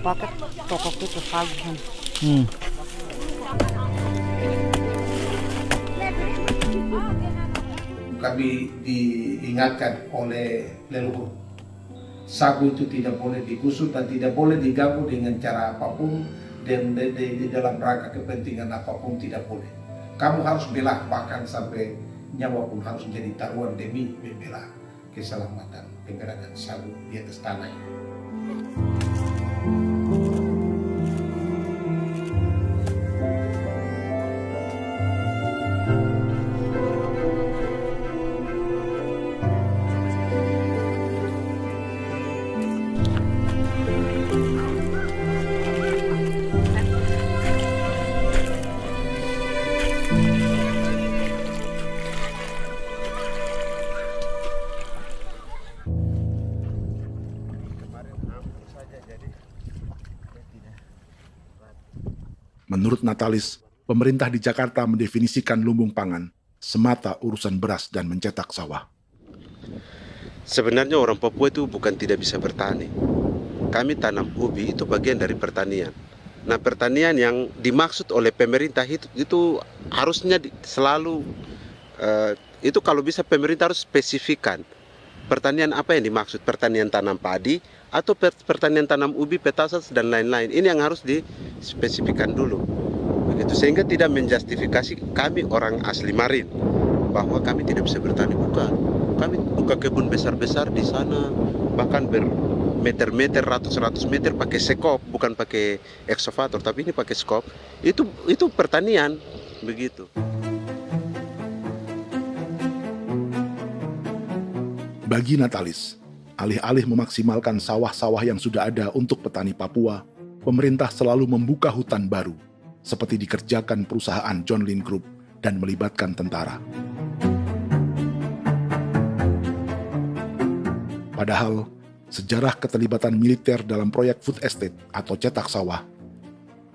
Pakai toko itu sagu. Kami diingatkan oleh leluhur, sagu itu tidak boleh digusur dan tidak boleh diganggu dengan cara apapun, dan di dalam rangka kepentingan apapun tidak boleh. Kamu harus bela, bahkan sampai nyawa pun harus menjadi taruhan demi membela keselamatan penggerakkan sagu di atas tanah ini. Menurut Natalis, pemerintah di Jakarta mendefinisikan lumbung pangan semata urusan beras dan mencetak sawah. Sebenarnya orang Papua itu bukan tidak bisa bertani. Kami tanam ubi itu bagian dari pertanian. Nah, pertanian yang dimaksud oleh pemerintah itu harusnya selalu, itu kalau bisa pemerintah harus spesifikkan. Pertanian apa yang dimaksud? Pertanian tanam padi atau pertanian tanam ubi, petasan dan lain-lain. Ini yang harus dispesifikkan dulu. Begitu, sehingga tidak menjustifikasi kami orang asli Marin bahwa kami tidak bisa bertani. Bukan. Kami buka kebun besar-besar di sana, bahkan bermeter-meter, ratus-ratus meter pakai sekop, bukan pakai ekskavator, tapi ini pakai skop. Itu pertanian, begitu. Bagi Natalis, alih-alih memaksimalkan sawah-sawah yang sudah ada untuk petani Papua, pemerintah selalu membuka hutan baru, seperti dikerjakan perusahaan John Lynn Group dan melibatkan tentara. Padahal, sejarah keterlibatan militer dalam proyek food estate atau cetak sawah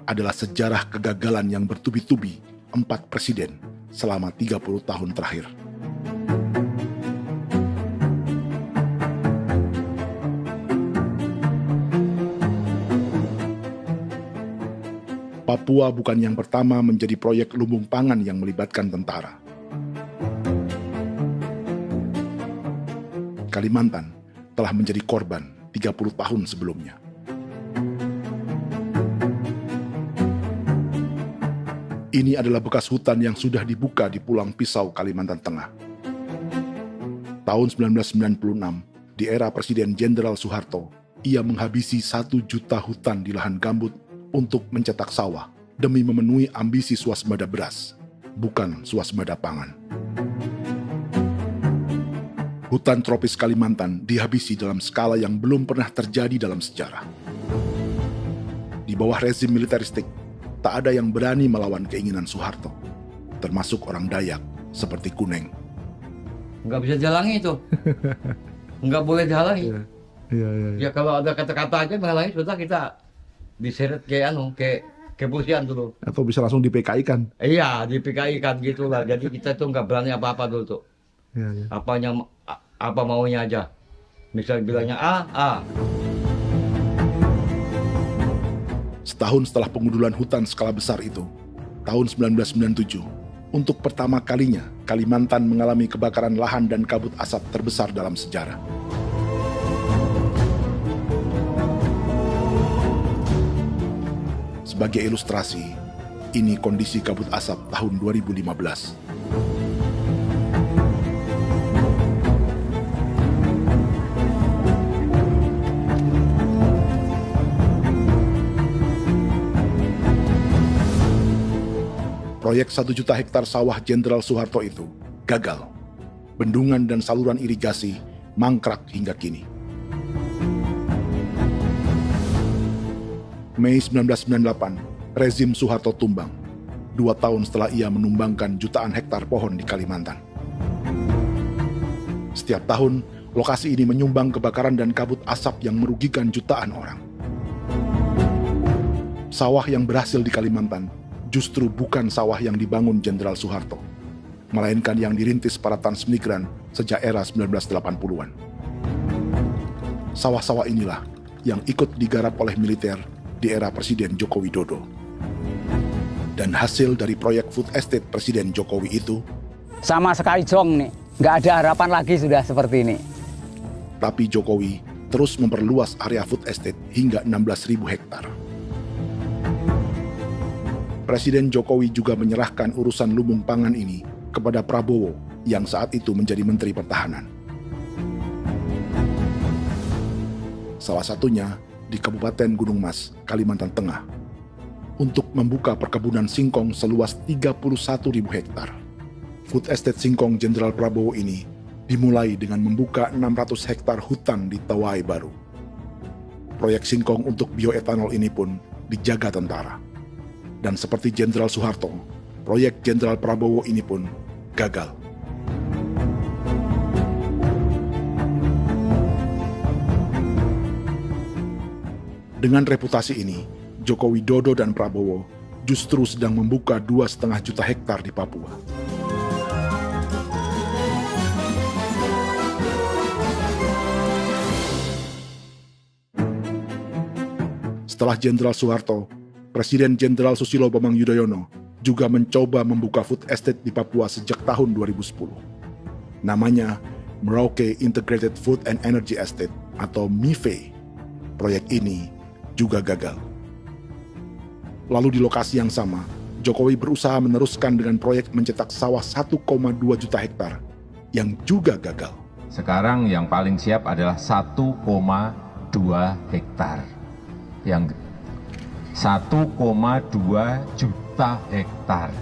adalah sejarah kegagalan yang bertubi-tubi 4 presiden selama 30 tahun terakhir. Papua bukan yang pertama menjadi proyek lumbung pangan yang melibatkan tentara. Kalimantan telah menjadi korban 30 tahun sebelumnya. Ini adalah bekas hutan yang sudah dibuka di Pulang Pisau, Kalimantan Tengah. Tahun 1996, di era Presiden Jenderal Soeharto, ia menghabisi 1 juta hutan di lahan gambut untuk mencetak sawah demi memenuhi ambisi swasembada beras, bukan swasembada pangan. Hutan tropis Kalimantan dihabisi dalam skala yang belum pernah terjadi dalam sejarah. Di bawah rezim militeristik, tak ada yang berani melawan keinginan Soeharto, termasuk orang Dayak seperti Kuneng. Nggak bisa dihalangi itu. Nggak boleh dihalangi. Ya kalau ada kata-kata aja menghalangi, sudah kita diseret ke kepolisian dulu. Atau bisa langsung di PKI-kan. Iya, di PKI-kan gitulah. Jadi kita tuh nggak berani apa-apa dulu tuh. Ya. Apa maunya aja. Misal bilangnya A. Setahun setelah pengundulan hutan skala besar itu, tahun 1997, untuk pertama kalinya Kalimantan mengalami kebakaran lahan dan kabut asap terbesar dalam sejarah. Sebagai ilustrasi, ini kondisi kabut asap tahun 2015. Proyek 1 juta hektar sawah Jenderal Soeharto itu gagal. Bendungan dan saluran irigasi mangkrak hingga kini. Mei 1998, rezim Soeharto tumbang. 2 tahun setelah ia menumbangkan jutaan hektar pohon di Kalimantan. Setiap tahun, lokasi ini menyumbang kebakaran dan kabut asap yang merugikan jutaan orang. Sawah yang berhasil di Kalimantan justru bukan sawah yang dibangun Jenderal Soeharto, melainkan yang dirintis para transmigran sejak era 1980-an. Sawah-sawah inilah yang ikut digarap oleh militer di era Presiden Joko Widodo. Dan hasil dari proyek food estate Presiden Jokowi itu sama sekali jong nih, nggak ada harapan lagi sudah seperti ini. Tapi Jokowi terus memperluas area food estate hingga 16.000 hektar. Presiden Jokowi juga menyerahkan urusan lumbung pangan ini kepada Prabowo yang saat itu menjadi Menteri Pertahanan. Salah satunya di Kabupaten Gunung Mas, Kalimantan Tengah, untuk membuka perkebunan singkong seluas 31.000 hektar. Food estate singkong Jenderal Prabowo ini dimulai dengan membuka 600 hektar hutan di Tawai Baru. Proyek singkong untuk bioetanol ini pun dijaga tentara. Dan seperti Jenderal Soeharto, proyek Jenderal Prabowo ini pun gagal. Dengan reputasi ini, Joko Widodo dan Prabowo justru sedang membuka 2,5 juta hektar di Papua. Setelah Jenderal Soeharto, Presiden Jenderal Susilo Bambang Yudhoyono juga mencoba membuka food estate di Papua sejak tahun 2010. Namanya Merauke Integrated Food and Energy Estate atau MIFE. Proyek ini juga gagal. Lalu di lokasi yang sama, Jokowi berusaha meneruskan dengan proyek mencetak sawah 1,2 juta hektar yang juga gagal. Sekarang yang paling siap adalah 1,2 hektar. Yang 1,2 juta hektar.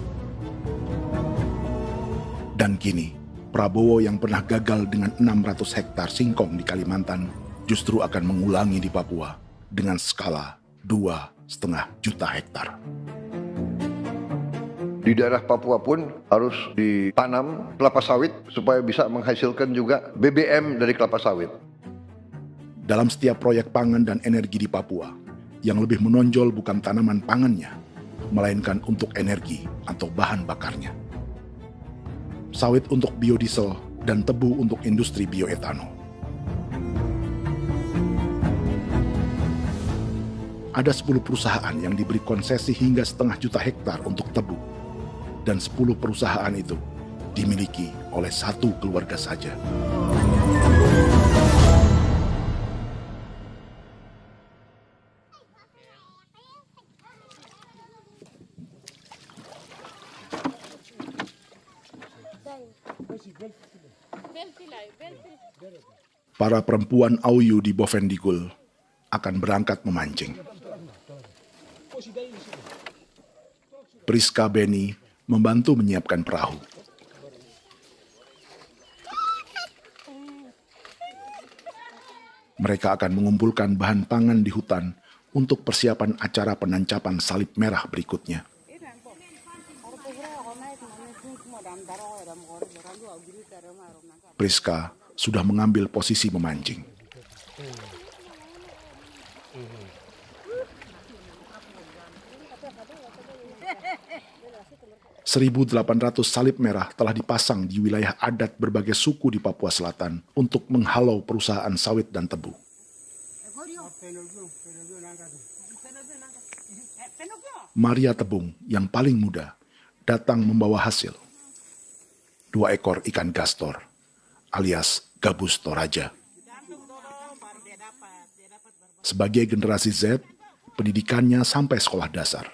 Dan kini, Prabowo yang pernah gagal dengan 600 hektar singkong di Kalimantan justru akan mengulangi di Papua dengan skala 2,5 juta hektar. Di daerah Papua pun harus ditanam kelapa sawit supaya bisa menghasilkan juga BBM dari kelapa sawit. Dalam setiap proyek pangan dan energi di Papua, yang lebih menonjol bukan tanaman pangannya, melainkan untuk energi atau bahan bakarnya. Sawit untuk biodiesel dan tebu untuk industri bioetanol. Ada 10 perusahaan yang diberi konsesi hingga 0,5 juta hektar untuk tebu. Dan 10 perusahaan itu dimiliki oleh 1 keluarga saja. Para perempuan Auyu di Bovendigul akan berangkat memancing. Priska Beni membantu menyiapkan perahu. Mereka akan mengumpulkan bahan pangan di hutan untuk persiapan acara penancapan salib merah berikutnya. Priska sudah mengambil posisi memancing. 1.800 salib merah telah dipasang di wilayah adat berbagai suku di Papua Selatan untuk menghalau perusahaan sawit dan tebu. Maria Tebung yang paling muda datang membawa hasil. 2 ekor ikan gastor alias gabus toraja. Sebagai generasi Z, pendidikannya sampai sekolah dasar.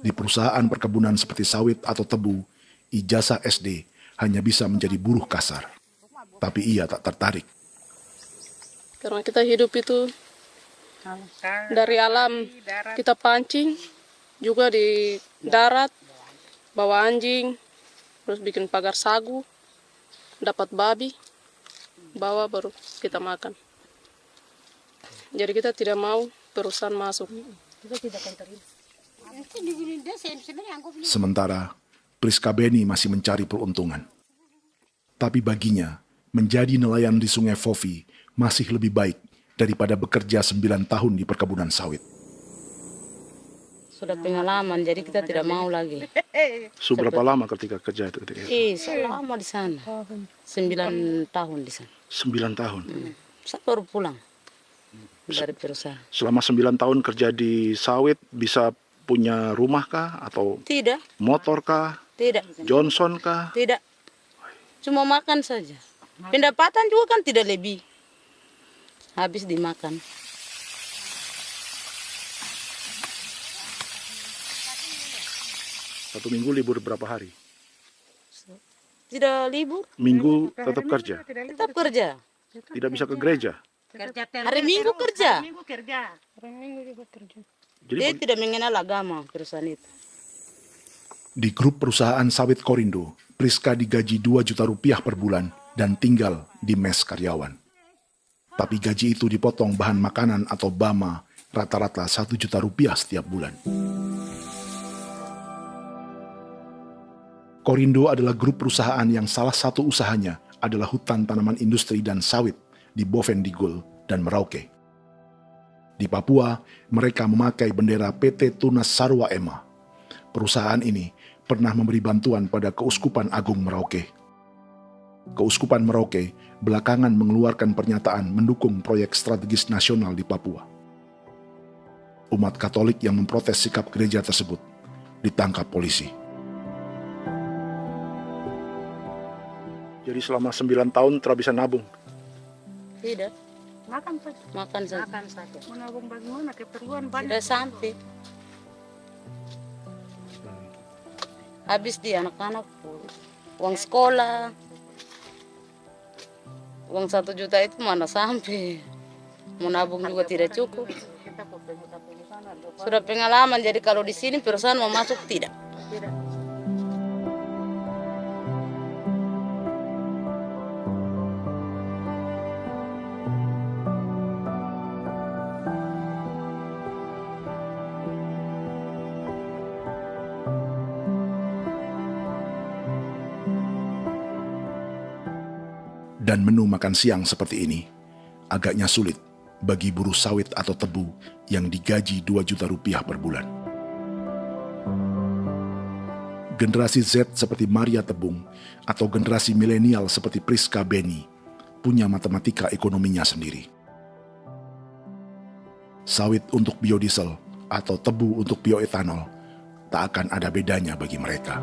Di perusahaan perkebunan seperti sawit atau tebu, ijazah SD hanya bisa menjadi buruh kasar. Tapi ia tak tertarik. Karena kita hidup itu dari alam, kita pancing, juga di darat, bawa anjing, terus bikin pagar sagu, dapat babi, bawa baru kita makan. Jadi kita tidak mau perusahaan masuk. Kita tidak akan terima. Sementara Priska Beni masih mencari peruntungan. Tapi baginya, menjadi nelayan di Sungai Fofi masih lebih baik daripada bekerja 9 tahun di perkebunan sawit. Sudah pengalaman, jadi kita tidak mau lagi. Seberapa lama ketika kerja itu? Selama di sana. 9 tahun di sana. 9 tahun? Saya baru pulang dari perusahaan. Selama 9 tahun kerja di sawit, bisa punya rumah kah? Atau tidak. Motor kah? Tidak. Johnson kah? Tidak. Cuma makan saja. Pendapatan juga kan tidak lebih. Habis dimakan. Satu minggu libur berapa hari? Tidak libur. Minggu tetap kerja? Tetap kerja. Tidak bisa ke gereja? Hari Minggu kerja. Hari Minggu juga kerja. Jadi dia tidak mengenal agama perusahaan itu. Di grup perusahaan sawit Korindo, Priska digaji 2 juta rupiah per bulan dan tinggal di mes karyawan. Tapi gaji itu dipotong bahan makanan atau BAMA rata-rata 1 juta rupiah setiap bulan. Korindo adalah grup perusahaan yang salah satu usahanya adalah hutan tanaman industri dan sawit di Bovendigul dan Merauke. Di Papua, mereka memakai bendera PT Tunas Sarwa Ema. Perusahaan ini pernah memberi bantuan pada Keuskupan Agung Merauke. Keuskupan Merauke belakangan mengeluarkan pernyataan mendukung proyek strategis nasional di Papua. Umat Katolik yang memprotes sikap gereja tersebut ditangkap polisi. Jadi selama 9 tahun tidak bisa nabung? Tidak. Makan saja. Makan saja. Makan saja. Menabung bagaimana? Keperluan banyak. Tidak sampai. Habis di anak-anak uang sekolah. Uang 1 juta itu mana sampai. Mau nabung juga tidak cukup. Sudah pengalaman, jadi kalau di sini perusahaan mau masuk tidak. Dan menu makan siang seperti ini agaknya sulit bagi buruh sawit atau tebu yang digaji 2 juta rupiah per bulan. Generasi Z seperti Maria Tebung atau generasi milenial seperti Priska Beni punya matematika ekonominya sendiri. Sawit untuk biodiesel atau tebu untuk bioetanol tak akan ada bedanya bagi mereka.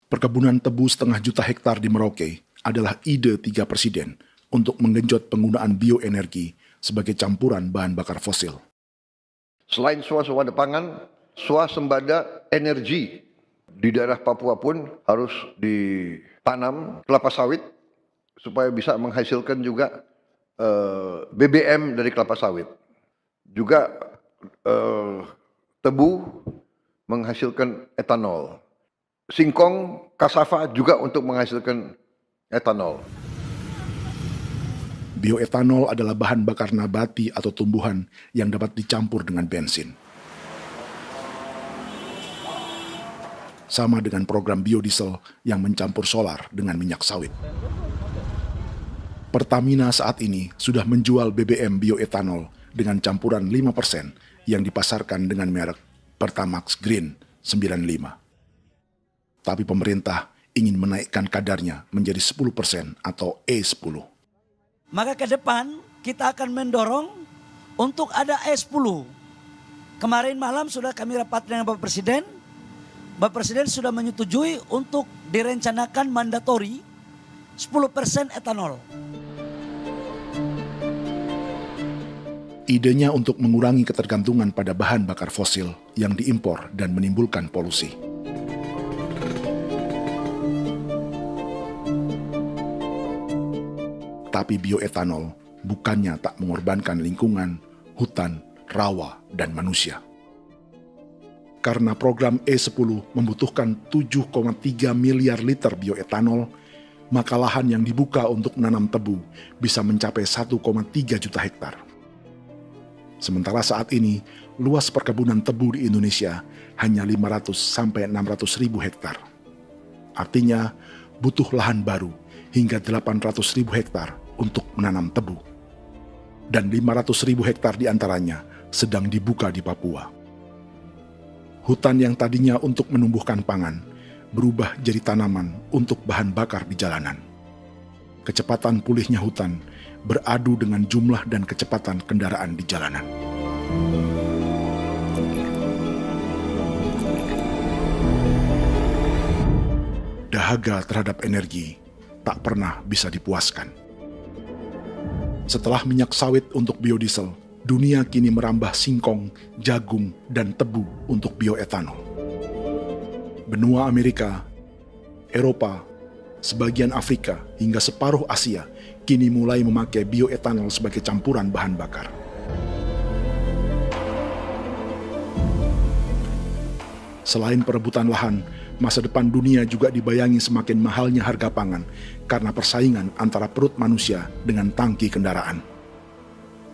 Perkebunan tebu 1,5 juta hektar di Merauke adalah ide 3 presiden untuk menggenjot penggunaan bioenergi sebagai campuran bahan bakar fosil. Selain swasembada pangan, swasembada energi di daerah Papua pun harus ditanam kelapa sawit supaya bisa menghasilkan juga BBM dari kelapa sawit. Juga tebu menghasilkan etanol. Singkong, kasava juga untuk menghasilkan etanol. Bioetanol adalah bahan bakar nabati atau tumbuhan yang dapat dicampur dengan bensin. Sama dengan program biodiesel yang mencampur solar dengan minyak sawit. Pertamina saat ini sudah menjual BBM bioetanol dengan campuran 5% yang dipasarkan dengan merek Pertamax Green 95. Tapi pemerintah ingin menaikkan kadarnya menjadi 10% atau E10. Maka ke depan kita akan mendorong untuk ada E10. Kemarin malam sudah kami rapat dengan Bapak Presiden. Bapak Presiden sudah menyetujui untuk direncanakan mandatori 10% etanol. Idenya untuk mengurangi ketergantungan pada bahan bakar fosil yang diimpor dan menimbulkan polusi. Tapi bioetanol bukannya tak mengorbankan lingkungan, hutan, rawa, dan manusia. Karena program E10 membutuhkan 7,3 miliar liter bioetanol, maka lahan yang dibuka untuk menanam tebu bisa mencapai 1,3 juta hektar. Sementara saat ini, luas perkebunan tebu di Indonesia hanya 500 sampai 600 ribu hektar. Artinya, butuh lahan baru hingga 800 ribu hektar untuk menanam tebu. Dan 500 ribu hektar diantaranya sedang dibuka di Papua. Hutan yang tadinya untuk menumbuhkan pangan berubah jadi tanaman untuk bahan bakar di jalanan. Kecepatan pulihnya hutan beradu dengan jumlah dan kecepatan kendaraan di jalanan. Dahaga terhadap energi tak pernah bisa dipuaskan. Setelah minyak sawit untuk biodiesel, dunia kini merambah singkong, jagung, dan tebu untuk bioetanol. Benua Amerika, Eropa, sebagian Afrika, hingga separuh Asia kini mulai memakai bioetanol sebagai campuran bahan bakar. Selain perebutan lahan, masa depan dunia juga dibayangi semakin mahalnya harga pangan karena persaingan antara perut manusia dengan tangki kendaraan.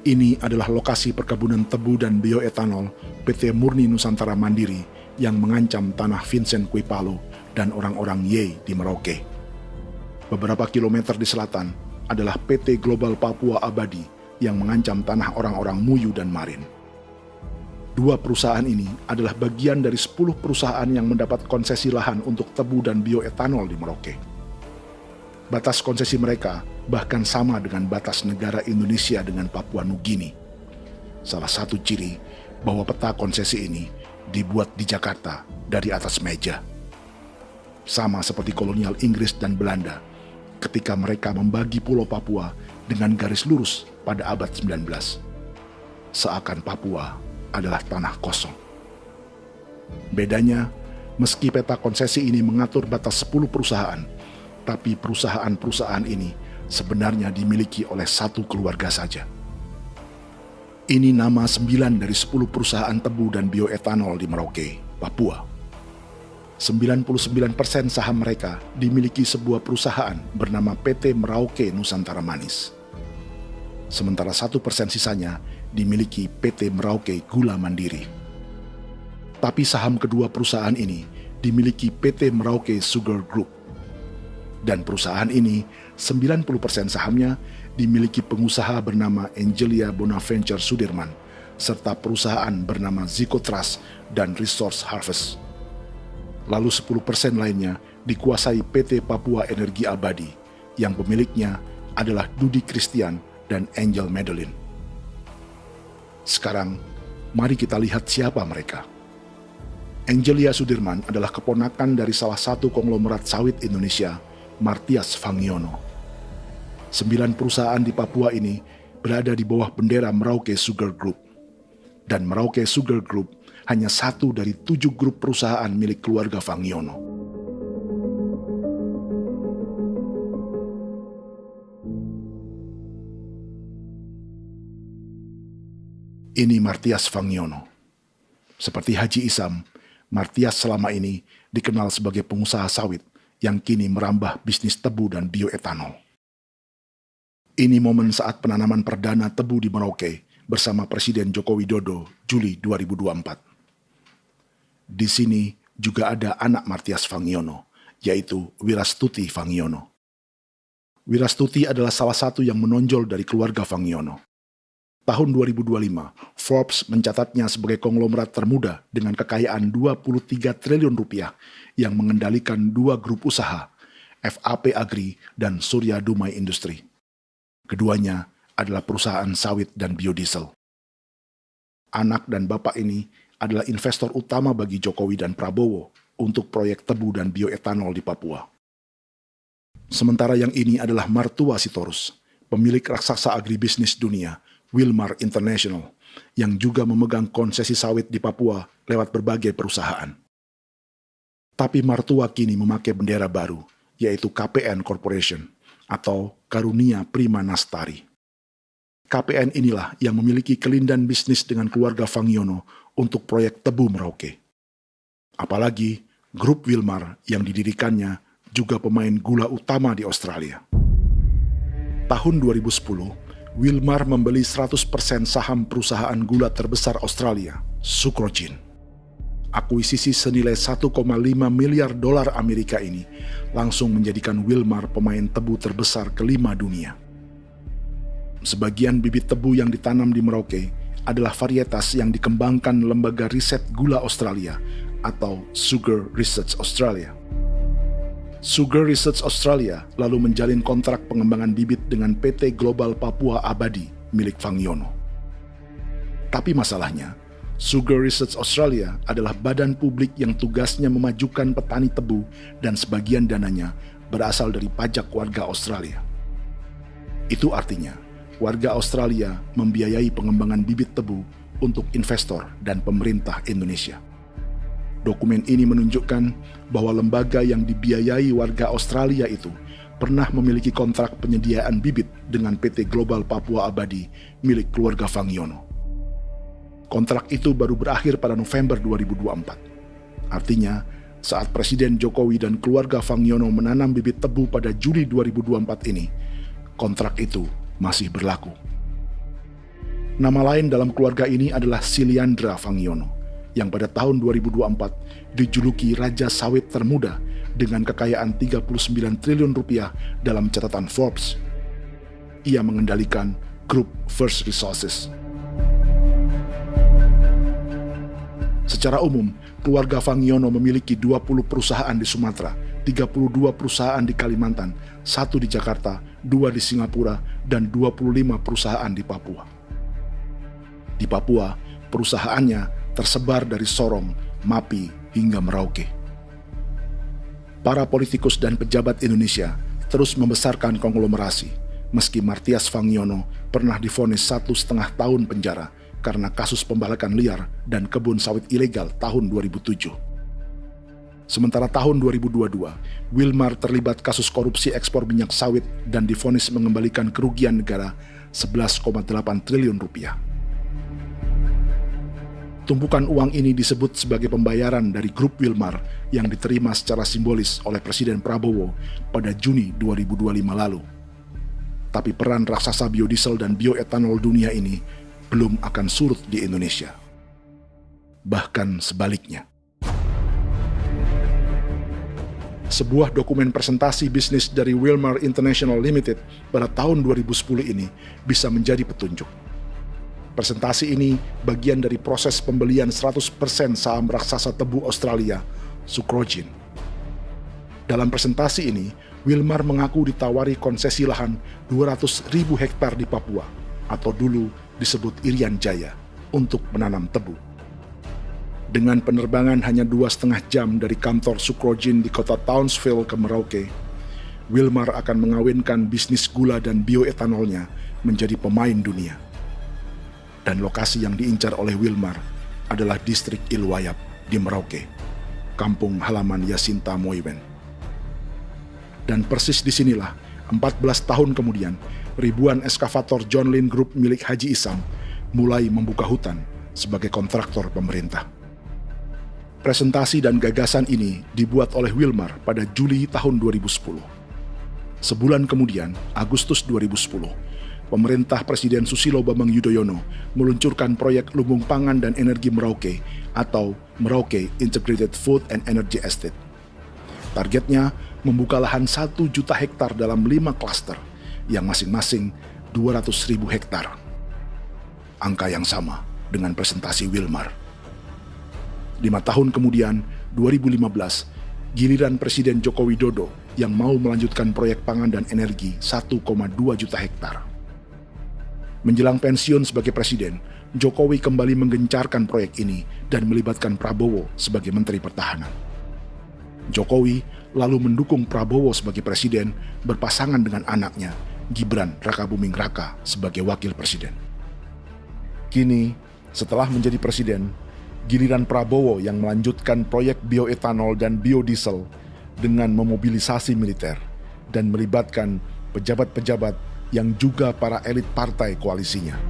Ini adalah lokasi perkebunan tebu dan bioetanol PT Murni Nusantara Mandiri yang mengancam tanah Vincent Quipalo dan orang-orang Ye di Merauke. Beberapa kilometer di selatan adalah PT Global Papua Abadi yang mengancam tanah orang-orang Muyu dan Marin. Dua perusahaan ini adalah bagian dari 10 perusahaan yang mendapat konsesi lahan untuk tebu dan bioetanol di Merauke. Batas konsesi mereka bahkan sama dengan batas negara Indonesia dengan Papua Nugini. Salah satu ciri bahwa peta konsesi ini dibuat di Jakarta dari atas meja. Sama seperti kolonial Inggris dan Belanda ketika mereka membagi Pulau Papua dengan garis lurus pada abad 19. Seakan Papua adalah tanah kosong. Bedanya, meski peta konsesi ini mengatur batas 10 perusahaan, tapi perusahaan-perusahaan ini sebenarnya dimiliki oleh satu keluarga saja. Ini nama 9 dari 10 perusahaan tebu dan bioetanol di Merauke, Papua. 99% saham mereka dimiliki sebuah perusahaan bernama PT Merauke Nusantara Manis. Sementara 1% sisanya dimiliki PT Merauke Gula Mandiri. Tapi saham kedua perusahaan ini dimiliki PT Merauke Sugar Group. Dan perusahaan ini, 90% sahamnya dimiliki pengusaha bernama Angelia Bonaventure Sudirman, serta perusahaan bernama Zico Trust dan Resource Harvest. Lalu 10% lainnya dikuasai PT Papua Energi Abadi, yang pemiliknya adalah Dudi Christian dan Angel Madeline. Sekarang, mari kita lihat siapa mereka. Angelia Sudirman adalah keponakan dari salah satu konglomerat sawit Indonesia, Martias Fangiono. 9 perusahaan di Papua ini berada di bawah bendera Merauke Sugar Group. Dan Merauke Sugar Group hanya satu dari 7 grup perusahaan milik keluarga Fangiono. Ini Martias Fangiono. Seperti Haji Isam, Martias selama ini dikenal sebagai pengusaha sawit yang kini merambah bisnis tebu dan bioetanol. Ini momen saat penanaman perdana tebu di Merauke bersama Presiden Joko Widodo Juli 2024. Di sini juga ada anak Martias Fangiono, yaitu Wirastuti Fangiono. Wirastuti adalah salah satu yang menonjol dari keluarga Fangiono. Tahun 2025, Forbes mencatatnya sebagai konglomerat termuda dengan kekayaan 23 triliun rupiah yang mengendalikan 2 grup usaha, FAP Agri dan Surya Dumai Industri. Keduanya adalah perusahaan sawit dan biodiesel. Anak dan bapak ini adalah investor utama bagi Jokowi dan Prabowo untuk proyek tebu dan bioetanol di Papua. Sementara yang ini adalah Martua Sitorus, pemilik raksasa agribisnis dunia, Wilmar International, yang juga memegang konsesi sawit di Papua lewat berbagai perusahaan. Tapi Martua kini memakai bendera baru, yaitu KPN Corporation atau Karunia Prima Nastari. KPN inilah yang memiliki kelindan bisnis dengan keluarga Fangiono untuk proyek tebu Merauke. Apalagi grup Wilmar yang didirikannya juga pemain gula utama di Australia. Tahun 2010, Wilmar membeli 100% saham perusahaan gula terbesar Australia, Sucrogin. Akuisisi senilai 1,5 miliar dolar Amerika ini langsung menjadikan Wilmar pemain tebu terbesar kelima dunia. Sebagian bibit tebu yang ditanam di Merauke adalah varietas yang dikembangkan Lembaga Riset Gula Australia atau Sugar Research Australia. Sugar Research Australia lalu menjalin kontrak pengembangan bibit dengan PT Global Papua Abadi milik Fangiono. Tapi masalahnya, Sugar Research Australia adalah badan publik yang tugasnya memajukan petani tebu dan sebagian dananya berasal dari pajak warga Australia. Itu artinya, warga Australia membiayai pengembangan bibit tebu untuk investor dan pemerintah Indonesia. Dokumen ini menunjukkan bahwa lembaga yang dibiayai warga Australia itu pernah memiliki kontrak penyediaan bibit dengan PT Global Papua Abadi milik keluarga Fangiono. Kontrak itu baru berakhir pada November 2024. Artinya, saat Presiden Jokowi dan keluarga Fangiono menanam bibit tebu pada Juli 2024 ini, kontrak itu masih berlaku. Nama lain dalam keluarga ini adalah Siliandra Fangiono, yang pada tahun 2024 dijuluki Raja Sawit Termuda dengan kekayaan 39 triliun rupiah dalam catatan Forbes. Ia mengendalikan grup First Resources. Secara umum, keluarga Fangiono memiliki 20 perusahaan di Sumatera, 32 perusahaan di Kalimantan, 1 di Jakarta, 2 di Singapura, dan 25 perusahaan di Papua. Di Papua, perusahaannya tersebar dari Sorong, Mapi, hingga Merauke. Para politikus dan pejabat Indonesia terus membesarkan konglomerasi, meski Martias Fangiono pernah divonis 1,5 tahun penjara karena kasus pembalakan liar dan kebun sawit ilegal tahun 2007. Sementara tahun 2022, Wilmar terlibat kasus korupsi ekspor minyak sawit dan divonis mengembalikan kerugian negara 11,8 triliun rupiah. Tumpukan uang ini disebut sebagai pembayaran dari grup Wilmar yang diterima secara simbolis oleh Presiden Prabowo pada Juni 2025 lalu. Tapi peran raksasa biodiesel dan bioetanol dunia ini belum akan surut di Indonesia. Bahkan sebaliknya. Sebuah dokumen presentasi bisnis dari Wilmar International Limited pada tahun 2010 ini bisa menjadi petunjuk. Presentasi ini bagian dari proses pembelian 100% saham raksasa tebu Australia, Sucrogin. Dalam presentasi ini, Wilmar mengaku ditawari konsesi lahan 200.000 hektar di Papua, atau dulu disebut Irian Jaya, untuk menanam tebu. Dengan penerbangan hanya 2,5 jam dari kantor Sucrogin di kota Townsville ke Merauke, Wilmar akan mengawinkan bisnis gula dan bioetanolnya menjadi pemain dunia. Dan lokasi yang diincar oleh Wilmar adalah distrik Ilwayap di Merauke, kampung halaman Yasinta Moiwen. Dan persis disinilah, 14 tahun kemudian, ribuan eskavator John Lynn Group milik Haji Isam mulai membuka hutan sebagai kontraktor pemerintah. Presentasi dan gagasan ini dibuat oleh Wilmar pada Juli tahun 2010. Sebulan kemudian, Agustus 2010, pemerintah Presiden Susilo Bambang Yudhoyono meluncurkan proyek Lumbung Pangan dan Energi Merauke atau Merauke Integrated Food and Energy Estate. Targetnya membuka lahan 1 juta hektar dalam 5 klaster yang masing-masing 200.000 hektar. angka yang sama dengan presentasi Wilmar. 5 tahun kemudian, 2015, giliran Presiden Joko Widodo yang mau melanjutkan proyek pangan dan energi 1,2 juta hektar. Menjelang pensiun sebagai presiden, Jokowi kembali menggencarkan proyek ini dan melibatkan Prabowo sebagai Menteri Pertahanan. Jokowi lalu mendukung Prabowo sebagai presiden berpasangan dengan anaknya, Gibran Rakabuming Raka sebagai wakil presiden. Kini, setelah menjadi presiden, giliran Prabowo yang melanjutkan proyek bioetanol dan biodiesel dengan memobilisasi militer dan melibatkan pejabat-pejabat yang juga para elit partai koalisinya.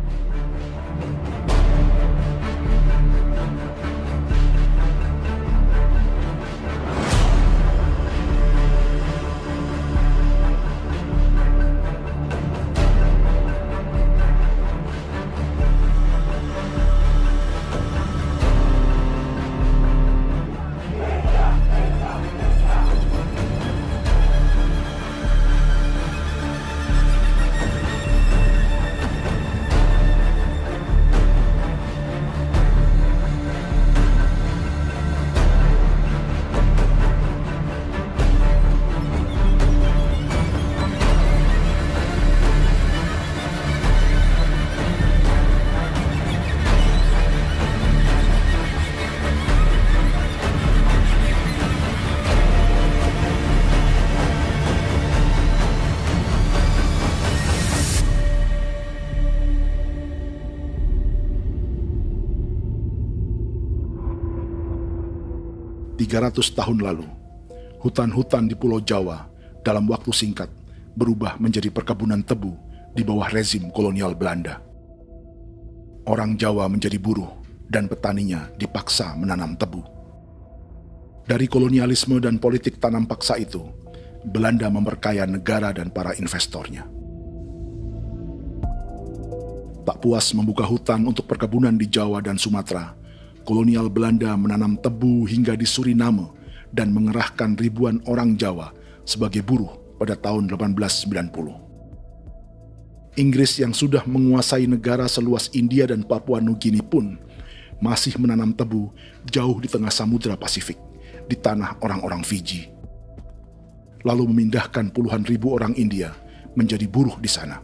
Tahun lalu, hutan-hutan di Pulau Jawa dalam waktu singkat berubah menjadi perkebunan tebu di bawah rezim kolonial Belanda. Orang Jawa menjadi buruh dan petaninya dipaksa menanam tebu. Dari kolonialisme dan politik tanam paksa itu, Belanda memperkaya negara dan para investornya. Tak puas membuka hutan untuk perkebunan di Jawa dan Sumatera, kolonial Belanda menanam tebu hingga di Suriname dan mengerahkan ribuan orang Jawa sebagai buruh pada tahun 1890. Inggris yang sudah menguasai negara seluas India dan Papua Nugini pun masih menanam tebu jauh di tengah Samudra Pasifik, di tanah orang-orang Fiji. Lalu memindahkan puluhan ribu orang India menjadi buruh di sana.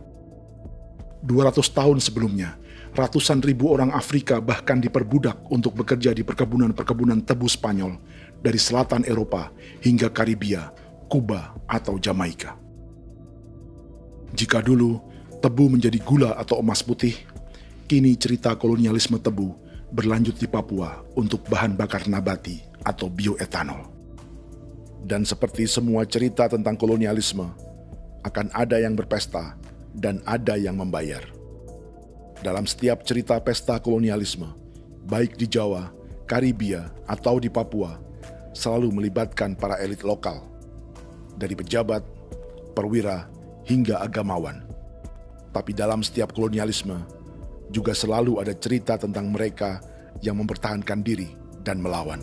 200 tahun sebelumnya, ratusan ribu orang Afrika bahkan diperbudak untuk bekerja di perkebunan-perkebunan tebu Spanyol dari selatan Eropa hingga Karibia, Kuba, atau Jamaika. Jika dulu tebu menjadi gula atau emas putih, kini cerita kolonialisme tebu berlanjut di Papua untuk bahan bakar nabati atau bioetanol. Dan seperti semua cerita tentang kolonialisme, akan ada yang berpesta dan ada yang membayar. Dalam setiap cerita pesta kolonialisme, baik di Jawa, Karibia, atau di Papua, selalu melibatkan para elit lokal, dari pejabat, perwira, hingga agamawan. Tapi dalam setiap kolonialisme, juga selalu ada cerita tentang mereka yang mempertahankan diri dan melawan.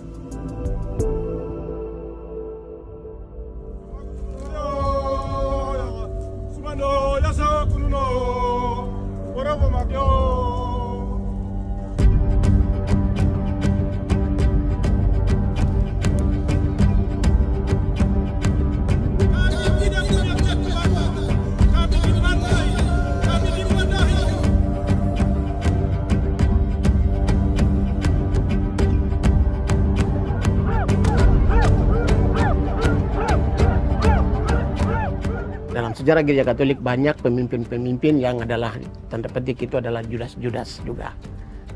Sejarah Gereja Katolik banyak pemimpin-pemimpin yang adalah tanda petik itu adalah Judas-Judas juga.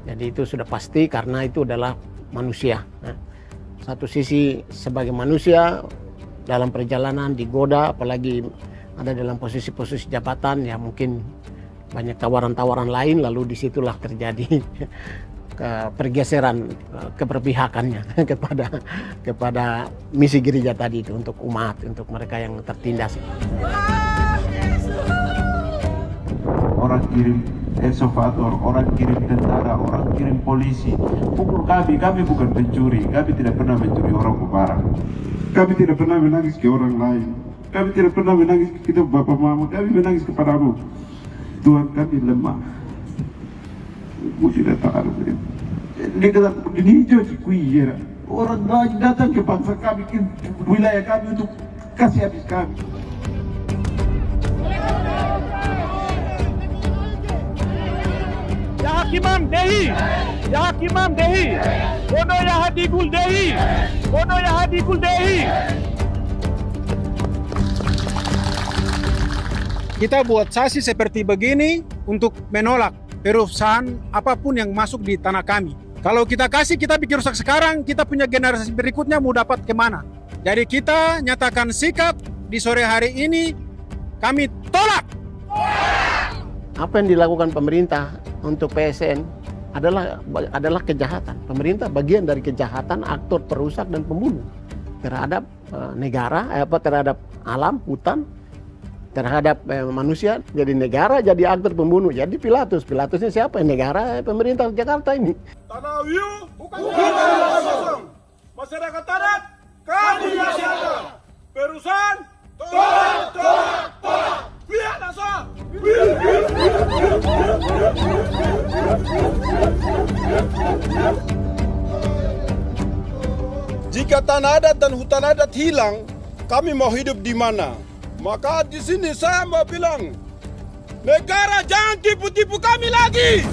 Jadi itu sudah pasti karena itu adalah manusia. Nah, satu sisi sebagai manusia dalam perjalanan digoda, apalagi ada dalam posisi-posisi jabatan ya mungkin banyak tawaran-tawaran lain, lalu disitulah terjadi pergeseran keberpihakannya kepada misi gereja tadi itu untuk umat, untuk mereka yang tertindas. Orang kirim eksavator, orang kirim tentara, orang kirim polisi. Pukul kami bukan pencuri, kami tidak pernah mencuri orang barang. Kami tidak pernah menangis ke orang lain. Kami tidak pernah menangis ke kita bapak mama, kami menangis kepadamu. Tuhan kami lemah. Mesti datang ada begitu. Dia kata begini hijau cikui. Orang datang ke bangsa kami, ke wilayah kami untuk kasih habis kami. Ya Hakimam Dehi, Ya Hakimam Dehi, Bono Ya Hadikul Dehi, Bono Ya Hadikul Dehi. Kita buat sasi seperti begini untuk menolak perusahaan apapun yang masuk di tanah kami. Kalau kita kasih, kita bikin rusak sekarang, kita punya generasi berikutnya mau dapat kemana. Jadi kita nyatakan sikap di sore hari ini, kami tolak. Apa yang dilakukan pemerintah untuk PSN adalah kejahatan. Pemerintah bagian dari kejahatan, aktor perusak dan pembunuh terhadap negara, terhadap alam, hutan, terhadap manusia. Jadi negara jadi aktor pembunuh. Jadi Pilatusnya siapa? Negara, pemerintah Jakarta ini. Tanah Wiu bukan kosong. Masyarakat adat kami siapa? Perusahaan tolak. Biar asal. Jika tanah adat dan hutan adat hilang, kami mau hidup di mana? Maka di sini saya mau bilang, negara jangan tipu-tipu kami lagi.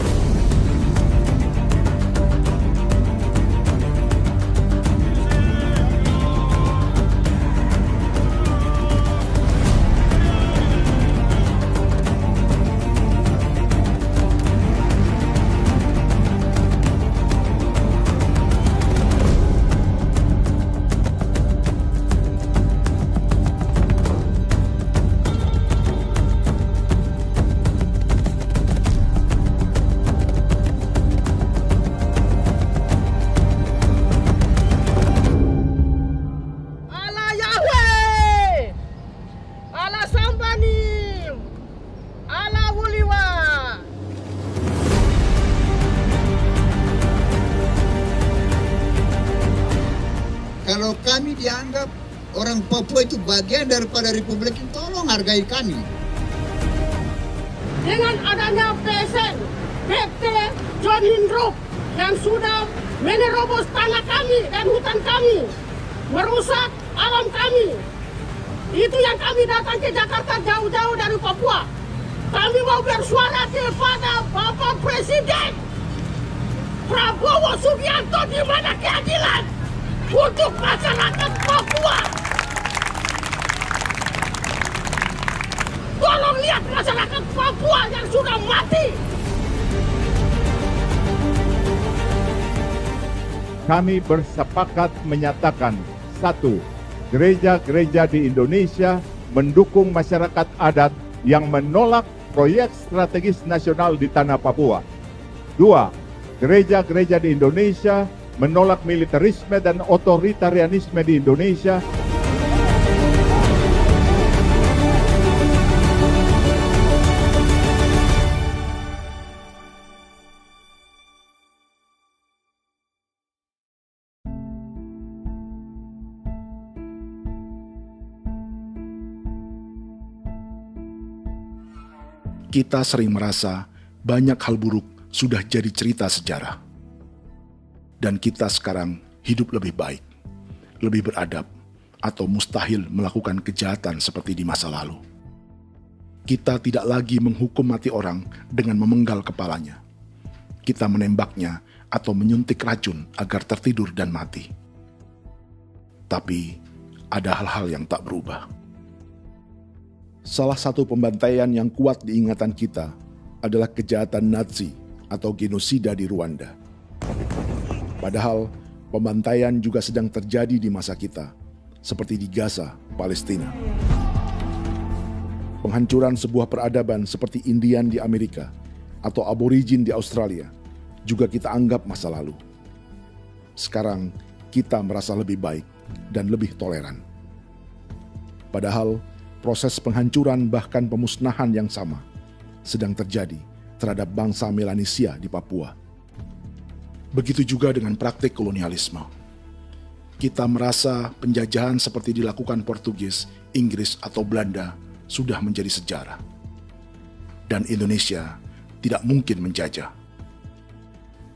Kalau kami dianggap orang Papua itu bagian daripada Republik ini, tolong hargai kami. Dengan adanya PSN, PT John Lindrup yang sudah menerobos tanah kami dan hutan kami, merusak alam kami. Itu yang kami datang ke Jakarta jauh-jauh dari Papua. Kami mau bersuara kepada Bapak Presiden Prabowo Subianto, di mana keadilan untuk masyarakat Papua. Tolong lihat masyarakat Papua yang sudah mati. Kami bersepakat menyatakan, 1. Gereja-gereja di Indonesia mendukung masyarakat adat yang menolak proyek strategis nasional di tanah Papua. 2. Gereja-gereja di Indonesia menolak militerisme dan otoritarianisme di Indonesia. Kita sering merasa banyak hal buruk sudah jadi cerita sejarah. Dan kita sekarang hidup lebih baik, lebih beradab, atau mustahil melakukan kejahatan seperti di masa lalu. Kita tidak lagi menghukum mati orang dengan memenggal kepalanya. Kita menembaknya atau menyuntik racun agar tertidur dan mati. Tapi ada hal-hal yang tak berubah. Salah satu pembantaian yang kuat di ingatan kita adalah kejahatan Nazi atau genosida di Rwanda. Padahal pembantaian juga sedang terjadi di masa kita, seperti di Gaza, Palestina. Penghancuran sebuah peradaban seperti Indian di Amerika atau aborigin di Australia juga kita anggap masa lalu. Sekarang kita merasa lebih baik dan lebih toleran. Padahal proses penghancuran bahkan pemusnahan yang sama sedang terjadi terhadap bangsa Melanesia di Papua. Begitu juga dengan praktik kolonialisme. Kita merasa penjajahan seperti dilakukan Portugis, Inggris, atau Belanda sudah menjadi sejarah. Dan Indonesia tidak mungkin menjajah.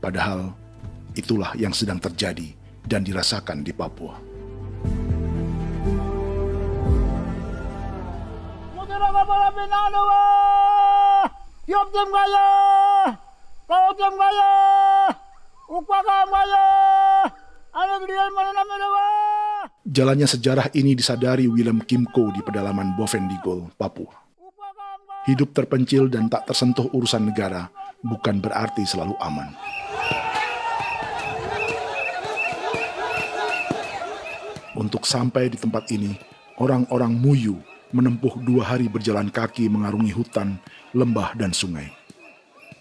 Padahal itulah yang sedang terjadi dan dirasakan di Papua. Jalannya sejarah ini disadari Willem Kimco di pedalaman Bovendigol, Papua. Hidup terpencil dan tak tersentuh urusan negara bukan berarti selalu aman. Untuk sampai di tempat ini, orang-orang Muyu menempuh 2 hari berjalan kaki mengarungi hutan, lembah, dan sungai.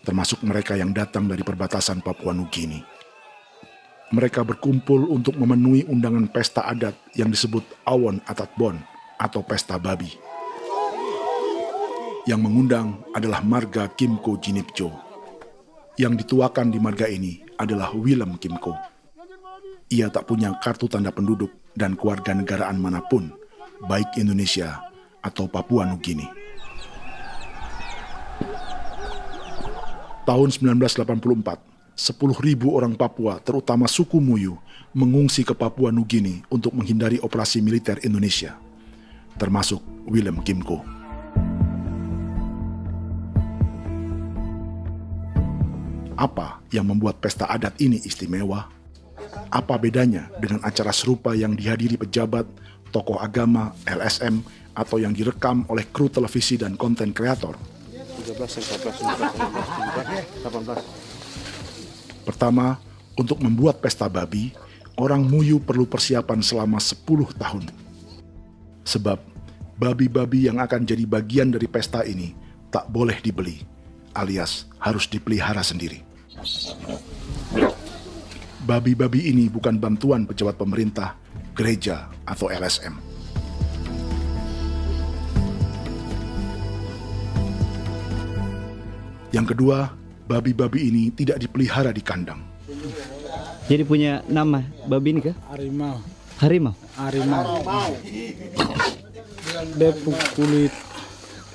Termasuk mereka yang datang dari perbatasan Papua Nugini. Mereka berkumpul untuk memenuhi undangan pesta adat yang disebut Awon Atatbon atau Pesta Babi. Yang mengundang adalah marga Kimco Jinipjo. Yang dituakan di marga ini adalah Willem Kimco. Ia tak punya kartu tanda penduduk dan kewarganegaraan manapun, baik Indonesia atau Papua Nugini. Tahun 1984, 10.000 orang Papua, terutama suku Muyu, mengungsi ke Papua Nugini untuk menghindari operasi militer Indonesia, termasuk Willem Kimco. Apa yang membuat pesta adat ini istimewa? Apa bedanya dengan acara serupa yang dihadiri pejabat, tokoh agama, LSM, atau yang direkam oleh kru televisi dan konten kreator? 13, 14, 15, 18. Pertama, untuk membuat pesta babi, orang Muyu perlu persiapan selama 10 tahun. Sebab, babi-babi yang akan jadi bagian dari pesta ini tak boleh dibeli, alias harus dipelihara sendiri. Babi-babi ini bukan bantuan pejabat pemerintah, gereja, atau LSM. Yang kedua, babi-babi ini tidak dipelihara di kandang. Jadi punya nama babi ini kah? Harimau. Harimau? Harimau. Dia kulit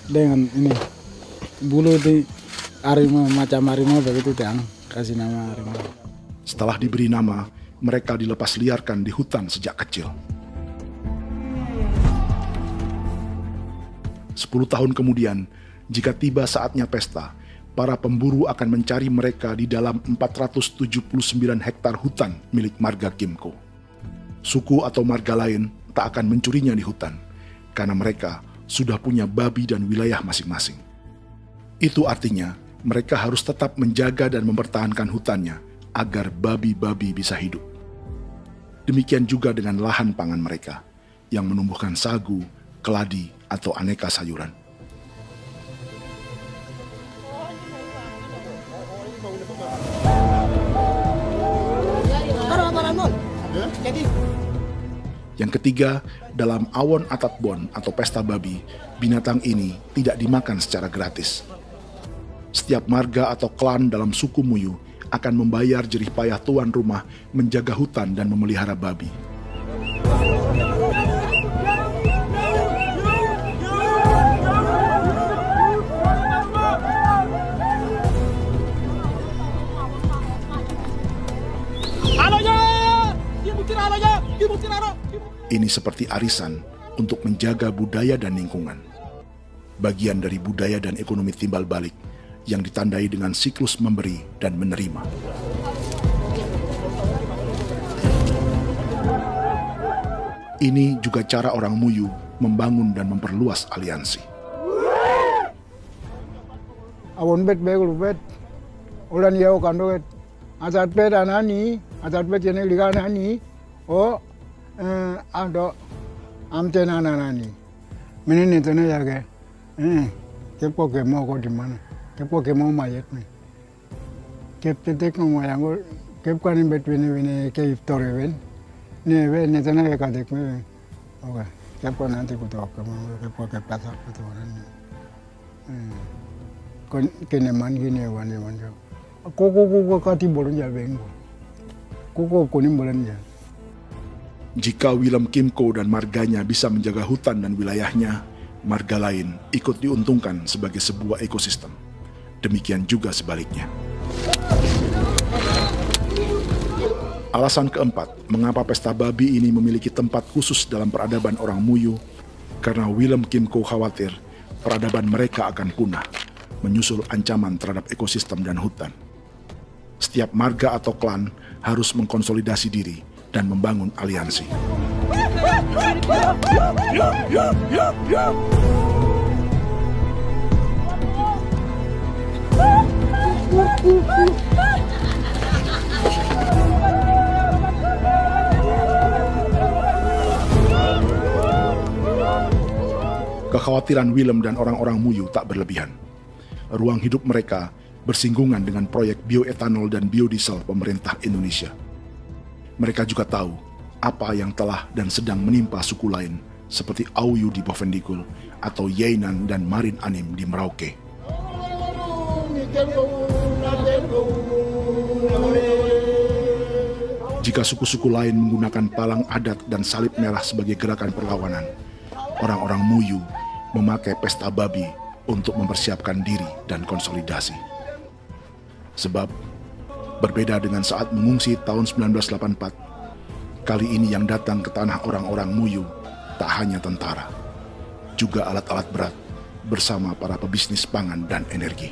dengan ini bulu di harimau, macam harimau begitu kan, kasih nama harimau. Setelah diberi nama, mereka dilepas liarkan di hutan sejak kecil. 10 tahun kemudian, jika tiba saatnya pesta, para pemburu akan mencari mereka di dalam 479 hektar hutan milik marga Kimco. Suku atau marga lain tak akan mencurinya di hutan, karena mereka sudah punya babi dan wilayah masing-masing. Itu artinya mereka harus tetap menjaga dan mempertahankan hutannya agar babi-babi bisa hidup. Demikian juga dengan lahan pangan mereka, yang menumbuhkan sagu, keladi, atau aneka sayuran. Yang ketiga, dalam Awon Atatbon atau pesta babi, binatang ini tidak dimakan secara gratis. Setiap marga atau klan dalam suku Muyu akan membayar jerih payah tuan rumah menjaga hutan dan memelihara babi. Ini seperti arisan untuk menjaga budaya dan lingkungan. Bagian dari budaya dan ekonomi timbal balik yang ditandai dengan siklus memberi dan menerima. Ini juga cara orang Muyu membangun dan memperluas aliansi. Awon bet begul bet, ulan yau kando bet, asat bet anani, asat bet jenek liga anani, oh, ado, amten anani, menini tene jaga, kepo kemo ko di mana, kepo kemo mayat nih, kep tetek no mayangul, kep kanin bet wini ke iftore wen, ne wen ne tene ke kadek nih, oke, kepo nanti kutok kemo, kepo kepasak kutok nanti. Keneman gini wane wanjo. Koko kati bolon ya bengo. Koko kuning bolon ya. Jika Willem Kimco dan marganya bisa menjaga hutan dan wilayahnya, marga lain ikut diuntungkan sebagai sebuah ekosistem. Demikian juga sebaliknya. Alasan keempat, mengapa pesta babi ini memiliki tempat khusus dalam peradaban orang Muyu, karena Willem Kim Ko khawatir peradaban mereka akan punah, menyusul ancaman terhadap ekosistem dan hutan. Setiap marga atau klan harus mengkonsolidasi diri dan membangun aliansi. Kekhawatiran Willem dan orang-orang Muyu tak berlebihan. Ruang hidup mereka bersinggungan dengan proyek bioetanol dan biodiesel pemerintah Indonesia. Mereka juga tahu apa yang telah dan sedang menimpa suku lain seperti Auyu di Bovendigul atau Yainan dan Marin Anim di Merauke. Jika suku-suku lain menggunakan palang adat dan salib merah sebagai gerakan perlawanan, orang-orang Muyu memakai pesta babi untuk mempersiapkan diri dan konsolidasi. Sebab, berbeda dengan saat mengungsi tahun 1984, kali ini yang datang ke tanah orang-orang Muyu tak hanya tentara, juga alat-alat berat bersama para pebisnis pangan dan energi.